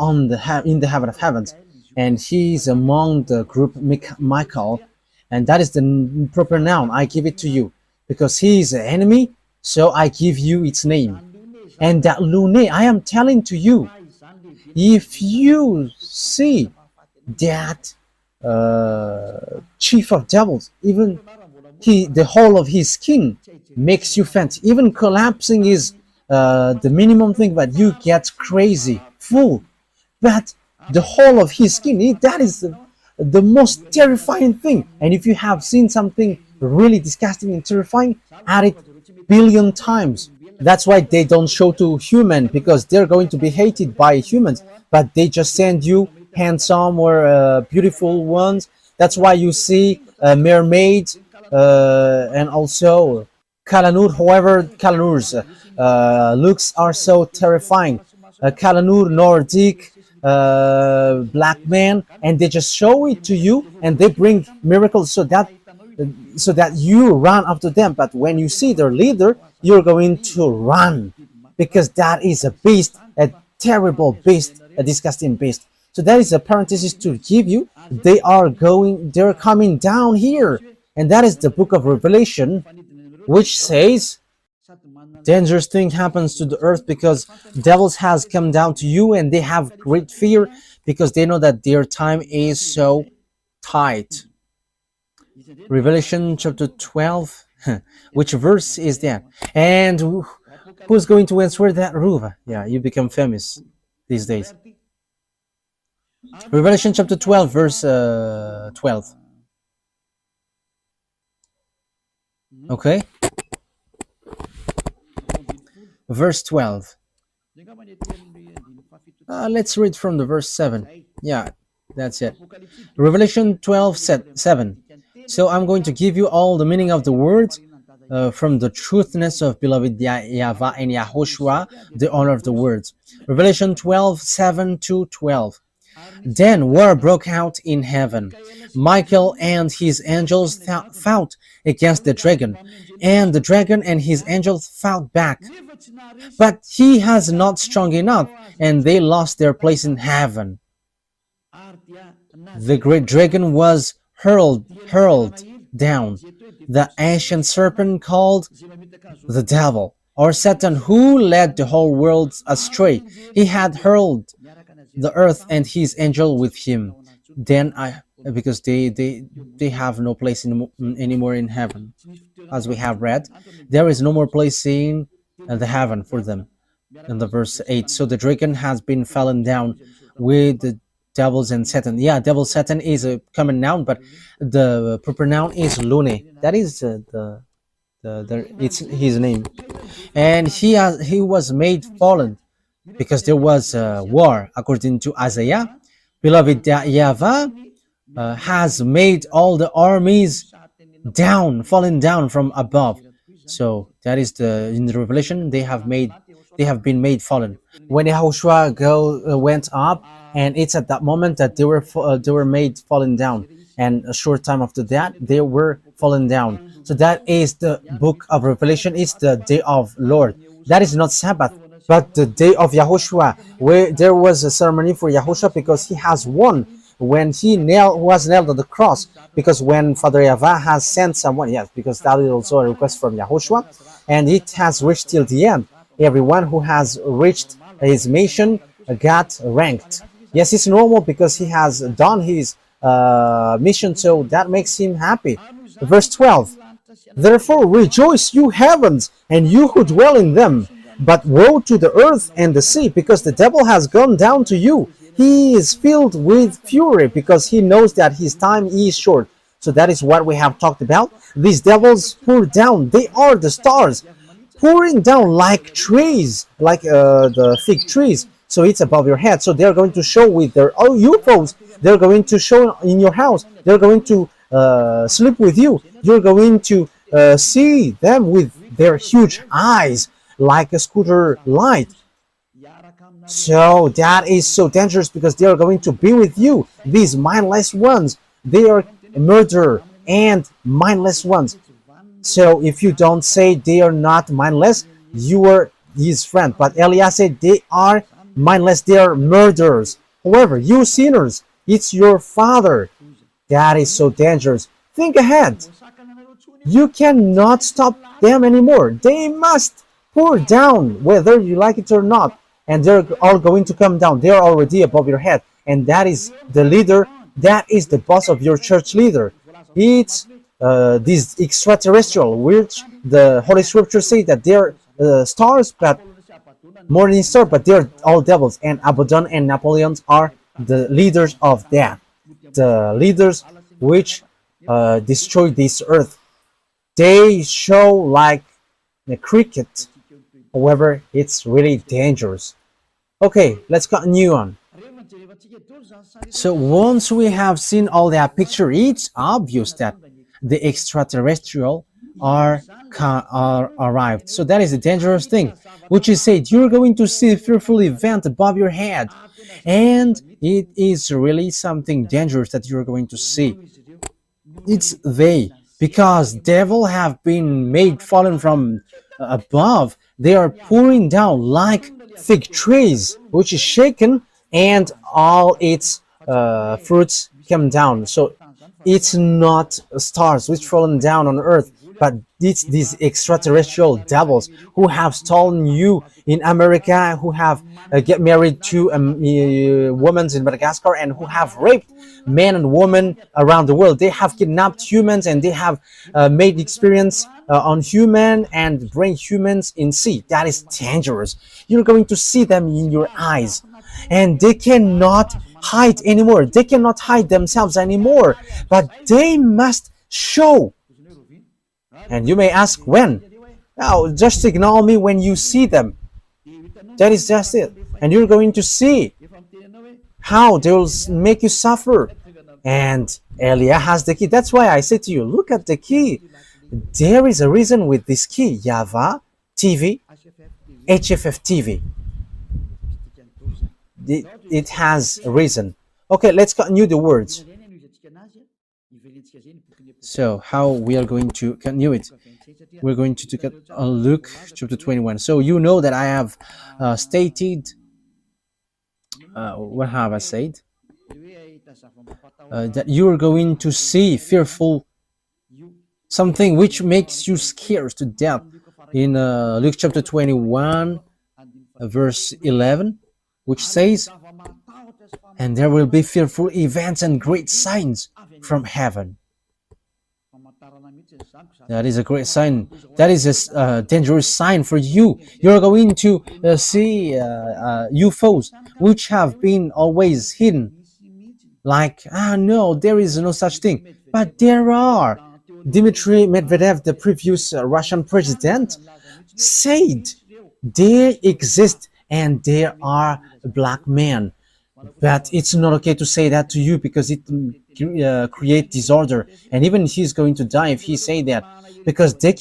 in the heaven of heavens, and he is among the group Michael, and that is the proper noun. I give it to you because he is an enemy, so I give you its name. And that Lune, I am telling to you, if you see that chief of devils, even the whole of his skin makes you faint. Even collapsing is the minimum thing, but you get crazy, full. But the whole of his skin, that is the most terrifying thing. And if you have seen something really disgusting and terrifying, add it billion times. That's why they don't show to human, because they're going to be hated by humans, but they just send you handsome or beautiful ones. That's why you see mermaids and also Kalanur. However, Kalanur's looks are so terrifying. Kalanur, Nordic, black man, and they just show it to you, and they bring miracles so that you run after them. But when you see their leader, you're going to run, because that is a beast, a terrible beast, a disgusting beast. So that is a parenthesis to give you. They're coming down here, and that is the book of Revelation, which says dangerous thing happens to the earth because devils has come down to you, and they have great fear because they know that their time is so tight. Revelation chapter 12. Which verse is that? And who's going to answer that, Ruva? Yeah, you become famous these days. Revelation chapter 12, verse 12. Okay? Verse 12. Let's read from the verse 7. Yeah, that's it. Revelation 12, 7. So I'm going to give you all the meaning of the words from the truthness of beloved YAHVAH and YAHOSHUAH, the honor of the words. Revelation 12, 7 to 12. Then war broke out in heaven. Michael and his angels fought against the dragon, and the dragon and his angels fought back. But he has not strong enough, and they lost their place in heaven. The great dragon was hurled down, the ancient serpent called the devil, or Satan, who led the whole world astray. He had hurled the earth and his angel with him. Then I, because they have no place anymore in heaven, as we have read, there is no more place in the heaven for them. In the verse 8, so the dragon has been fallen down with the devils and Satan. Yeah, devil Satan is a common noun, but the proper noun is Lune. That is it's his name, and he was made fallen because there was a war. According to Isaiah, beloved, YAHVAH has made all the armies fallen down from above. So that is in the Revelation they have been made fallen. When YAHOSHUAH went up, and it's at that moment that they were made fallen down, and a short time after that they were fallen down. So that is the book of Revelation. It's the day of Lord. That is not Sabbath, but the day of YAHOSHUAH, where there was a ceremony for YAHOSHUAH because he has won when he was nailed on the cross. Because when Father YAHVAH has sent someone, yes, because that is also a request from YAHOSHUAH, and it has reached till the end. Everyone who has reached his mission got ranked. Yes, it's normal because he has done his mission, so that makes him happy. Verse 12, therefore rejoice, you heavens, and you who dwell in them. But woe to the earth and the sea, because the devil has gone down to you. He is filled with fury because he knows that his time is short. So that is what we have talked about. These devils pour down. They are the stars pouring down like trees, like the fig trees. So it's above your head. So they're going to show with their UFOs. They're going to show in your house. They're going to sleep with you. You're going to see them with their huge eyes, like a scooter light. So that is so dangerous because they are going to be with you. These mindless ones, they are murderer and mindless ones. So if you don't say they are not mindless, you are his friend. But Elias said they are mindless, they are murderers. However, you sinners, it's your father. That is so dangerous. Think ahead. You cannot stop them anymore. They must pour down, whether you like it or not. And they're all going to come down. They're already above your head. And that is the leader. That is the boss of your church leader. It's this extraterrestrial, which the Holy Scripture say that they're stars, but morning star, but they're all devils. And Abaddon and Napoleon are the leaders of that. The leaders which destroy this earth. They show like a cricket. However, it's really dangerous. Okay, let's continue on. So once we have seen all that picture, it's obvious that the extraterrestrial are arrived. So that is a dangerous thing, which is said you're going to see a fearful event above your head, and it is really something dangerous that you're going to see. It's they, because devil have been made fallen from above. They are pouring down like fig trees, which is shaken, and all its fruits come down. So it's not stars which fallen down on earth, but it's these extraterrestrial devils who have stolen you in America, who have get married to women in Madagascar, and who have raped men and women around the world. They have kidnapped humans, and they have made experience on human and bring humans in sea. That is dangerous. You're going to see them in your eyes, and they cannot hide anymore. They cannot hide themselves anymore, but they must show. And you may ask when. Now, just ignore me when you see them. That is just it. And you're going to see how they will make you suffer. And Elia has the key. That's why I say to you, look at the key. There is a reason with this key. YAHVAH TV, HFF TV. It has a reason. Okay, let's continue the words. So how we are going to continue it? We're going to take a look chapter 21. So you know that I have stated, what have I said? That you are going to see fearful something which makes you scared to death in Luke chapter 21, verse 11, which says, and there will be fearful events and great signs from heaven. That is a great sign. That is a dangerous sign for you. You're going to see UFOs which have been always hidden. Like, no, there is no such thing. But there are. Dmitry Medvedev, the previous Russian president, said they exist and there are black men. But it's not okay to say that to you because it creates disorder. And even he's going to die if he say that, because they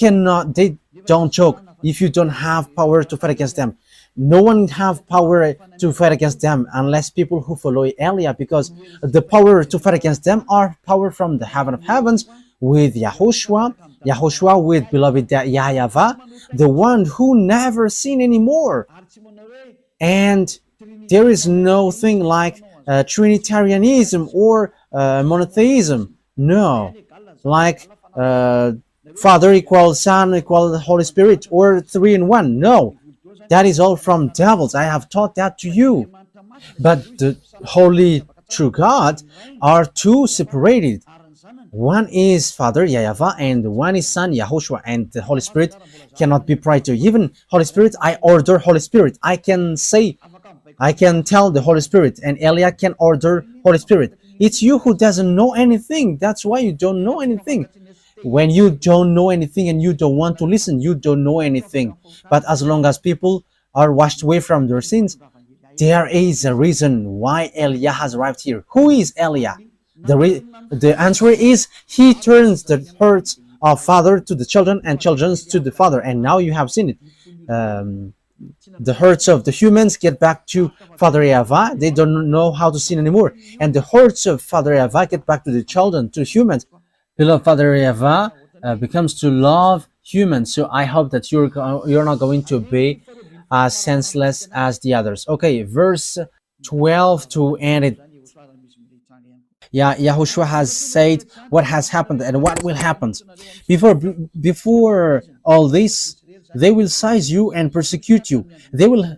don't joke if you don't have power to fight against them. No one have power to fight against them unless people who follow Elia, because the power to fight against them are power from the heaven of heavens with YAHOSHUAH with beloved YAHVAH, the one who never seen anymore. And there is no thing like Trinitarianism or monotheism. No, like Father equals Son equals Holy Spirit or 3 in 1. No, that is all from devils. I have taught that to you. But the holy true God are two separated. One is Father YAHVAH and one is Son YAHOSHUAH, and the Holy Spirit cannot be prior to. Even Holy Spirit, I order Holy Spirit. I can tell the Holy Spirit, and Elia can order Holy Spirit. It's you who doesn't know anything. That's why you don't know anything. When you don't know anything and you don't want to listen, you don't know anything. But as long as people are washed away from their sins, there is a reason why Elia has arrived here. Who is Elia? The answer is he turns the hearts of father to the children and children to the father. And now you have seen it. The hearts of the humans get back to Father YAHVAH. They don't know how to sin anymore. And the hearts of Father YAHVAH get back to the children, to humans. Beloved Father YAHVAH becomes to love humans. So I hope that you're not going to be as senseless as the others. Okay, verse 12 to end it. YAHOSHUAH has said what has happened and what will happen. Before all this, they will seize you and persecute you. They will,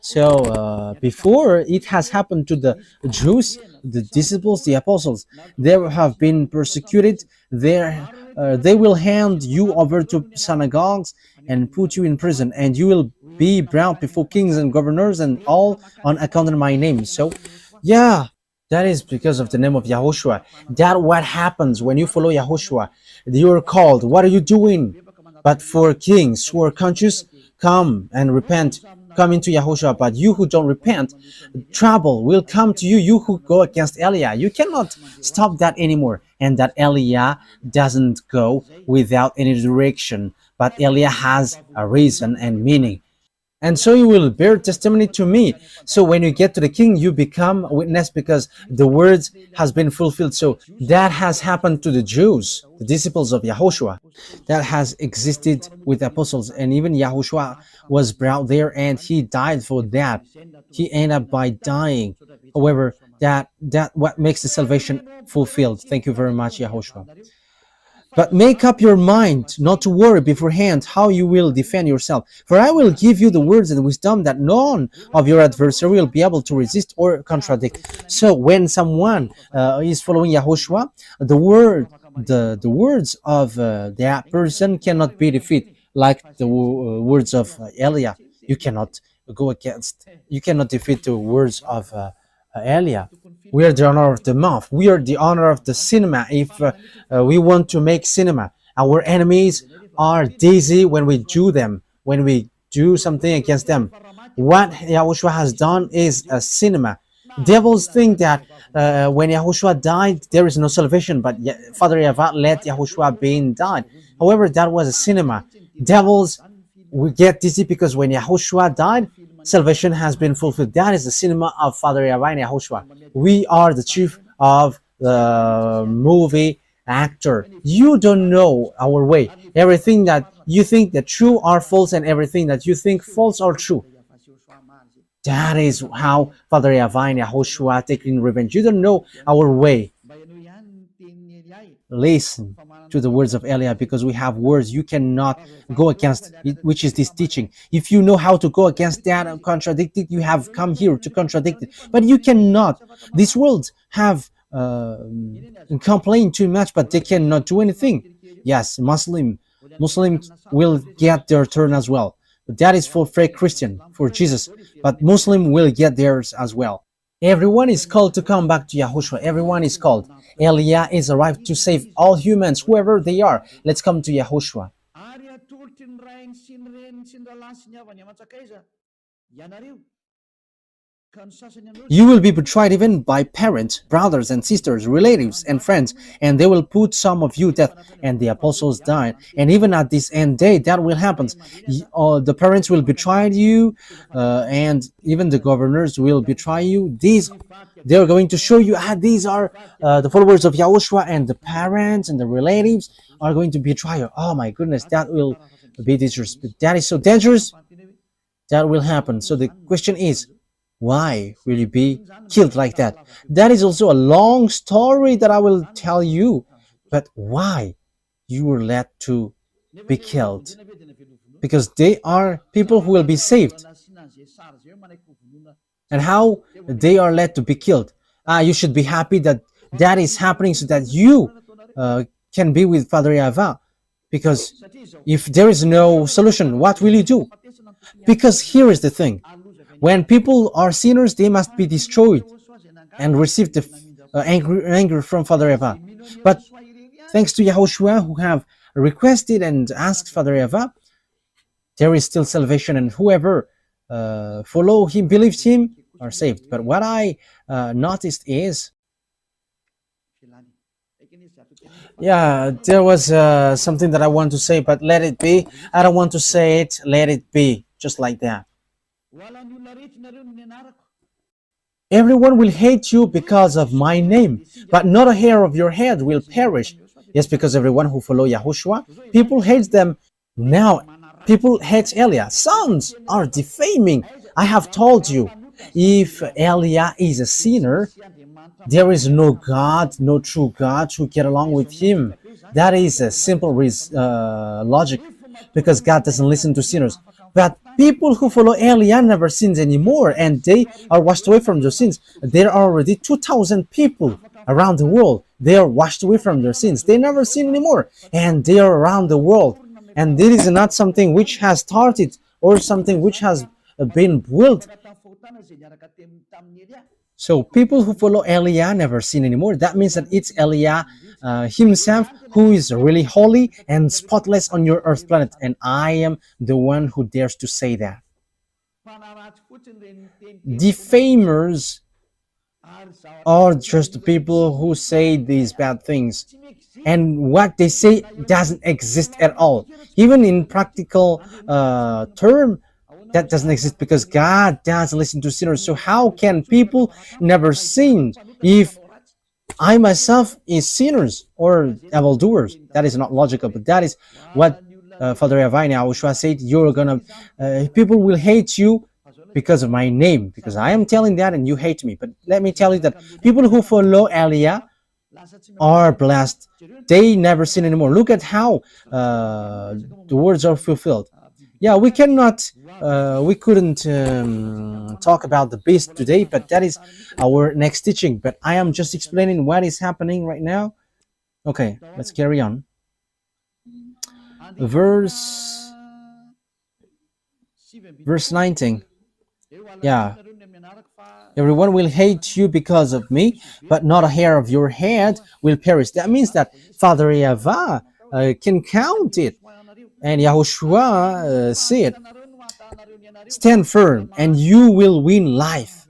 So before it has happened to the Jews, the disciples, the apostles, they have been persecuted. They will hand you over to synagogues and put you in prison, and you will be brought before kings and governors, and all on account of my name. So, that is because of the name of YAHOSHUAH. That what happens when you follow YAHOSHUAH. You are called. What are you doing? But for kings who are conscious, come and repent. Come into YAHOSHUAH. But you who don't repent, trouble will come to you. You who go against Elia. You cannot stop that anymore. And that Elia doesn't go without any direction. But Elia has a reason and meaning. And so you will bear testimony to me. So when you get to the king, you become a witness because the words has been fulfilled. So that has happened to the Jews, the disciples of YAHOSHUAH. That has existed with the apostles. And even YAHOSHUAH was brought there and he died for that. He ended up by dying. However, that what makes the salvation fulfilled. Thank you very much, YAHOSHUAH. But make up your mind not to worry beforehand how you will defend yourself. For I will give you the words and wisdom that none of your adversary will be able to resist or contradict. So when someone is following YAHOSHUAH, the words of that person cannot be defeated, like the words of Elia. You cannot defeat the words of Elia. We are the honor of the month. We are the honor of the cinema. If we want to make cinema, our enemies are dizzy when we do them, when we do something against them. What YAHOSHUAH has done is a cinema. Devils think that when YAHOSHUAH died, there is no salvation, but Father YAHVAH let YAHOSHUAH being died. However, that was a cinema. Devils will get dizzy because when YAHOSHUAH died, salvation has been fulfilled. That is the cinema of Father YAHVAH and YAHOSHUAH. We are the chief of the movie actor. You don't know our way. Everything that you think that true are false, and everything that you think false are true. That is how Father YAHVAH and YAHOSHUAH taking revenge. You don't know our way. Listen to the words of Elia, because we have words you cannot go against it, which is this teaching. If you know how to go against that and contradict it, you have come here to contradict it, but you cannot. These worlds have complained too much, but they cannot do anything. Yes, Muslims will get their turn as well, but that is for fake Christian, for Jesus, but Muslim will get theirs as well. Everyone is called to come back to Yahushua. Everyone is called. Elia is arrived to save all humans, whoever they are. Let's come to Yahushua. You will be betrayed even by parents, brothers and sisters, relatives and friends, and they will put some of you to death. And the apostles died. And even at this end day, that will happen. The parents will betray you, and even the governors will betray you. They are going to show you, these are the followers of Yahushua, and the parents and the relatives are going to betray you. Oh my goodness, that will be dangerous. That is so dangerous. That will happen. So the question is, why will you be killed like that? That is also a long story that I will tell you. But why you were led to be killed? Because they are people who will be saved. And how they are led to be killed? You should be happy that that is happening, so that you can be with Father YAHVAH. Because if there is no solution, what will you do? Because here is the thing. When people are sinners, they must be destroyed and receive the anger from Father YAHVAH. But thanks to YAHOSHUAH, who have requested and asked Father YAHVAH, there is still salvation, and whoever follow him, believes him, are saved. But what I noticed is, there was something that I want to say, but let it be. I don't want to say it. Let it be, just like that. Everyone will hate you because of my name, but not a hair of your head will perish. Yes, because everyone who follow Yahushua, people hate them. Now, people hate Elia. Sons are defaming. I have told you, if Elia is a sinner, there is no God, no true God who get along with him. That is a simple logic, because God doesn't listen to sinners. But people who follow Elia never sins anymore, and they are washed away from their sins. There are already 2,000 people around the world. They are washed away from their sins. They never sin anymore, and they are around the world. And this is not something which has started or something which has been built. So people who follow Elia never sin anymore. That means that it's Elia himself who is really holy and spotless on your earth planet. And I am the one who dares to say that. Defamers are just people who say these bad things, and what they say doesn't exist at all. Even in practical term, that doesn't exist, because God doesn't listen to sinners. So how can people never sin if I myself is sinners or evildoers? That is not logical, but that is what Father YAHVAH and YAHOSHUAH said. You're gonna, people will hate you because of my name, because I am telling that and you hate me. But let me tell you that people who follow Elia are blessed. They never sin anymore. Look at how the words are fulfilled. Yeah, we couldn't talk about the beast today, but that is our next teaching. But I am just explaining what is happening right now. Okay, let's carry on. Verse 19. Yeah. Everyone will hate you because of me, but not a hair of your head will perish. That means that Father YAHVAH can count it. And YAHOSHUAH said, stand firm and you will win life.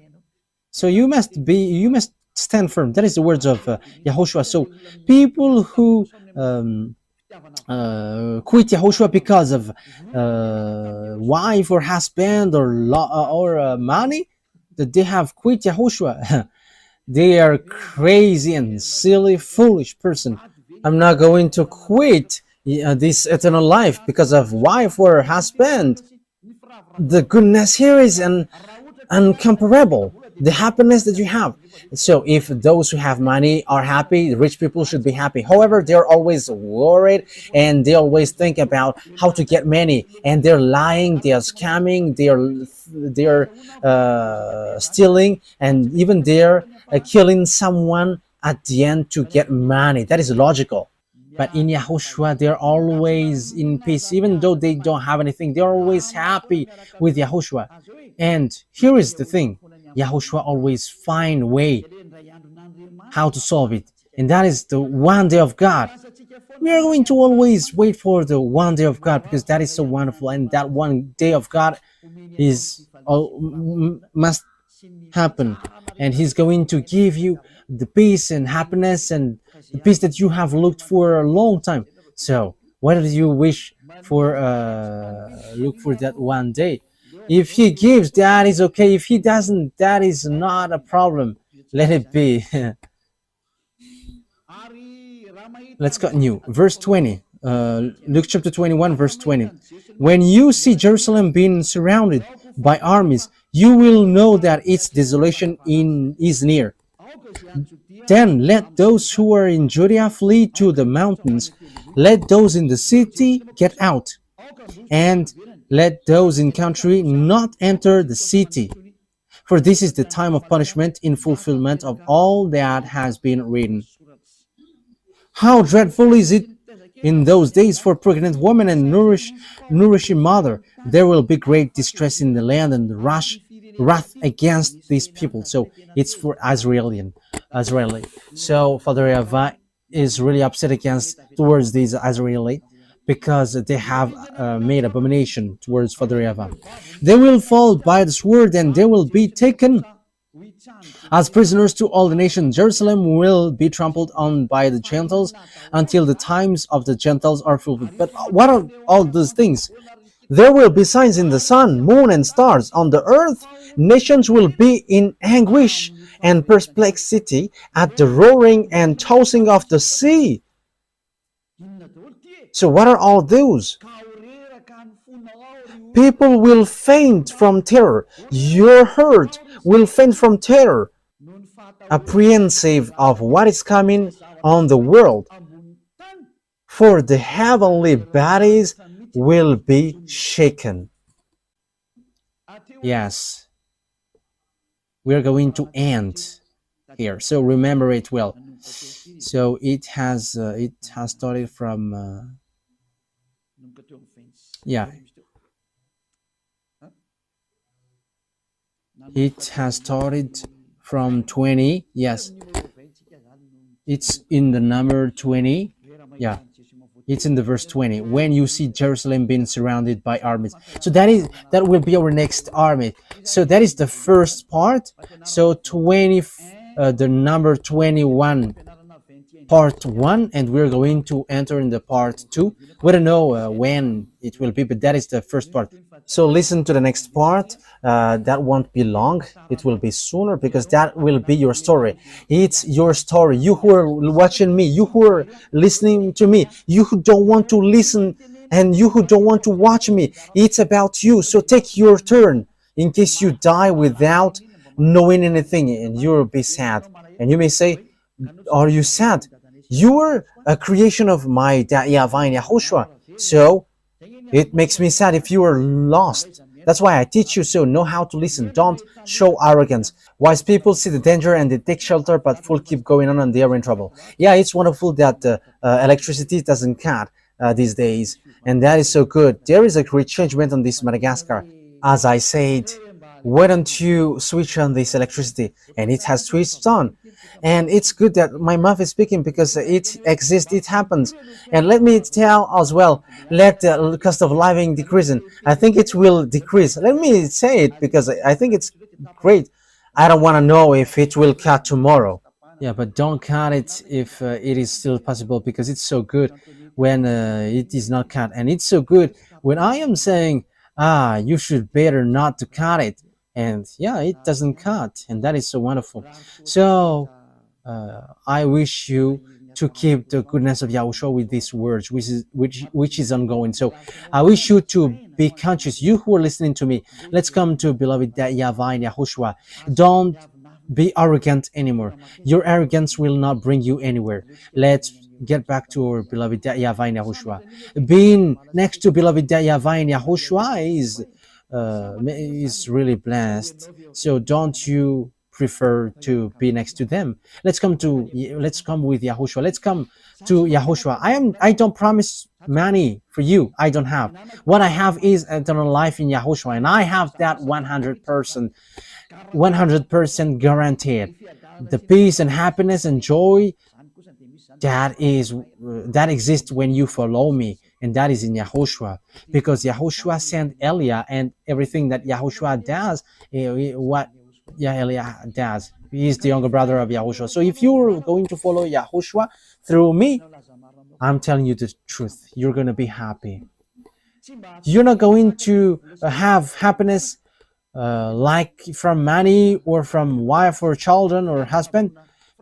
So you must stand firm. That is the words of YAHOSHUAH. So people who quit YAHOSHUAH because of wife or husband or money, that they have quit YAHOSHUAH. They are crazy and silly, foolish person. I'm not going to quit this eternal life because of wife or husband. The goodness here is incomparable. The happiness that you have. So if those who have money are happy, rich people should be happy. However, they're always worried and they always think about how to get money, and they're lying, they're scamming, they're stealing, and even they're killing someone at the end to get money. That is logical. But in Yahushua, they're always in peace, even though they don't have anything. They're always happy with Yahushua. And here is the thing: Yahushua always find way how to solve it, and that is the one day of God. We are going to always wait for the one day of God because that is so wonderful, and that one day of God is must happen, and He's going to give you the peace and happiness and the peace that you have looked for a long time. So what do you wish for? Look for that one day. If He gives, that is okay. If He doesn't, that is not a problem. Let it be. Let's continue. Verse 20. Luke chapter 21, verse 20. When you see Jerusalem being surrounded by armies, you will know that its desolation is near. Then let those who are in Judea flee to the mountains. Let those in the city get out. And let those in country not enter the city. For this is the time of punishment in fulfillment of all that has been written. How dreadful is it in those days for pregnant women and nourishing mother? There will be great distress in the land and wrath against these people. So it's for Israeli. So Father YAHVAH is really upset towards these Israeli because they have made abomination towards Father YAHVAH. They will fall by the sword and they will be taken as prisoners to all the nations. Jerusalem will be trampled on by the Gentiles until the times of the Gentiles are fulfilled. But what are all those things? There will be signs in the sun, moon, and stars. On the earth, nations will be in anguish and perplexity at the roaring and tossing of the sea. So what are all those? People will faint from terror. Your heart will faint from terror, apprehensive of what is coming on the world. For the heavenly bodies will be shaken. Yes, we are going to end here. So remember it well. So it has started from it has started from 20. Yes, it's in the number 20. Yeah, it's in the verse 20. When you see Jerusalem being surrounded by armies. So that will be our next army. So that is the first part. So 20, the number 21, part 1, and we're going to enter in the part 2. We don't know when it will be, but that is the first part. So listen to the next part. That won't be long. It will be sooner because that will be your story. It's your story. You who are watching me, you who are listening to me, you who don't want to listen and you who don't want to watch me, it's about you. So take your turn in case you die without knowing anything, and you'll be sad. And you may say, are you sad? You are a creation of my YAHVAH and YAHOSHUAH. So it makes me sad if you are lost. That's why I teach you, so know how to listen. Don't show arrogance. Wise people see the danger and they take shelter, but fools keep going on and they are in trouble. Yeah, it's wonderful that electricity doesn't cut these days, and that is so good. There is a great changement on this Madagascar. As I said, why don't you switch on this electricity? And it has switched on. And it's good that my mouth is speaking because it exists, it happens. And let me tell as well, let the cost of living decrease. I think it will decrease. Let me say it because I think it's great. I don't want to know if it will cut tomorrow. Yeah, but don't cut it if it is still possible, because it's so good when it is not cut. And it's so good when I am saying, you should better not to cut it. And yeah, it doesn't cut. And that is so wonderful. So I wish you to keep the goodness of Yahushua with these words, which is ongoing. So I wish you to be conscious. You who are listening to me, let's come to beloved YAHVAH and Yahushua. Don't be arrogant anymore. Your arrogance will not bring you anywhere. Let's get back to our beloved YAHVAH and Yahushua. Being next to beloved YAHVAH and Yahushua is really blessed. So don't you prefer to be next to them? Let's come with Yahushua. Let's come to Yahushua. I don't promise money for you. I don't have. What I have is eternal life in Yahushua, and I have that 100% guaranteed. The peace and happiness and joy that exists when you follow me, and that is in Yahushua, because Yahushua sent Elia, and everything that Yahushua does, what Elia does, he is the younger brother of Yahushua. So if you're going to follow Yahushua through me, I'm telling you the truth, you're going to be happy. You're not going to have happiness like from money or from wife or children or husband,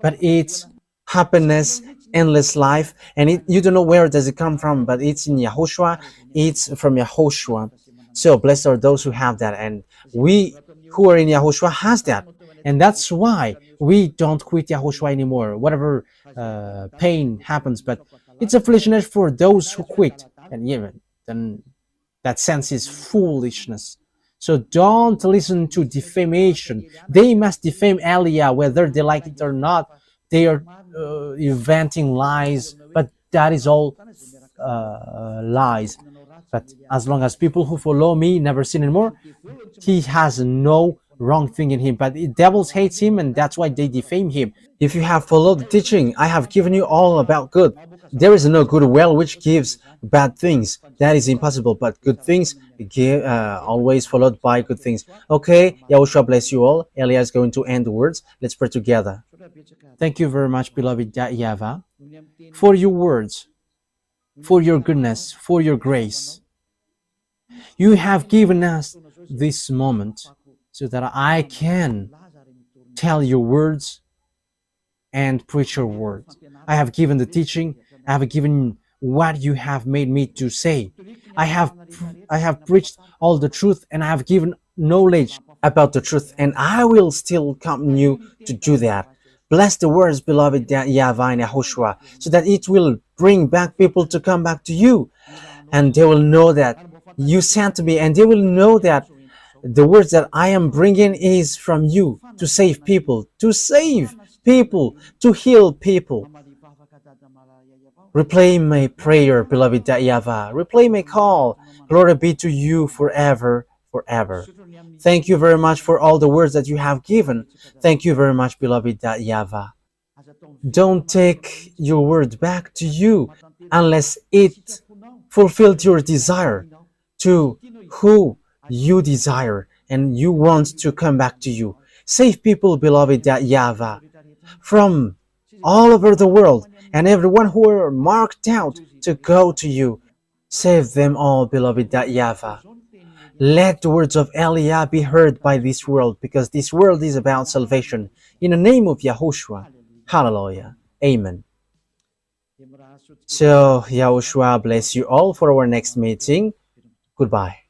but it's happiness, endless life, and you don't know where does it come from, but it's in Yahushua. It's from Yahushua. So blessed are those who have that, and we who are in Yahushua has that, and that's why we don't quit Yahushua anymore, whatever pain happens. But it's a foolishness for those who quit, and even then that sense is foolishness. So don't listen to defamation. They must defame Elia whether they like it or not. They are inventing lies, but that is all lies. But as long as people who follow me never sin anymore, he has no wrong thing in him. But the devils hates him, and that's why they defame him. If you have followed the teaching, I have given you all about good. There is no good well which gives bad things. That is impossible, but good things always followed by good things. Okay, Yahushua bless you all. Elia is going to end the words. Let's pray together. Thank you very much, beloved YAHVAH, for your words, for your goodness, for your grace. You have given us this moment so that I can tell your words and preach your words. I have given the teaching. I have given what you have made me to say. I have preached all the truth, and I have given knowledge about the truth, and I will still continue to do that. Bless the words, beloved YAHVAH and Yahushua, so that it will bring back people to come back to you, and they will know that you sent me, and they will know that the words that I am bringing is from you to save people, to heal people. Replay my prayer, beloved YAHVAH. Replay my call. Glory be to you forever, forever. Thank you very much for all the words that you have given. Thank you very much, beloved YAHVAH. Don't take your word back to you unless it fulfilled your desire to who you desire and you want to come back to you. Save people, beloved YAHVAH, from all over the world, and everyone who are marked out to go to you. Save them all, beloved YAHVAH. Let the words of Elia be heard by this world, because this world is about salvation. In the name of Yahushua. Hallelujah. Amen. So, Yahushua bless you all for our next meeting. Goodbye.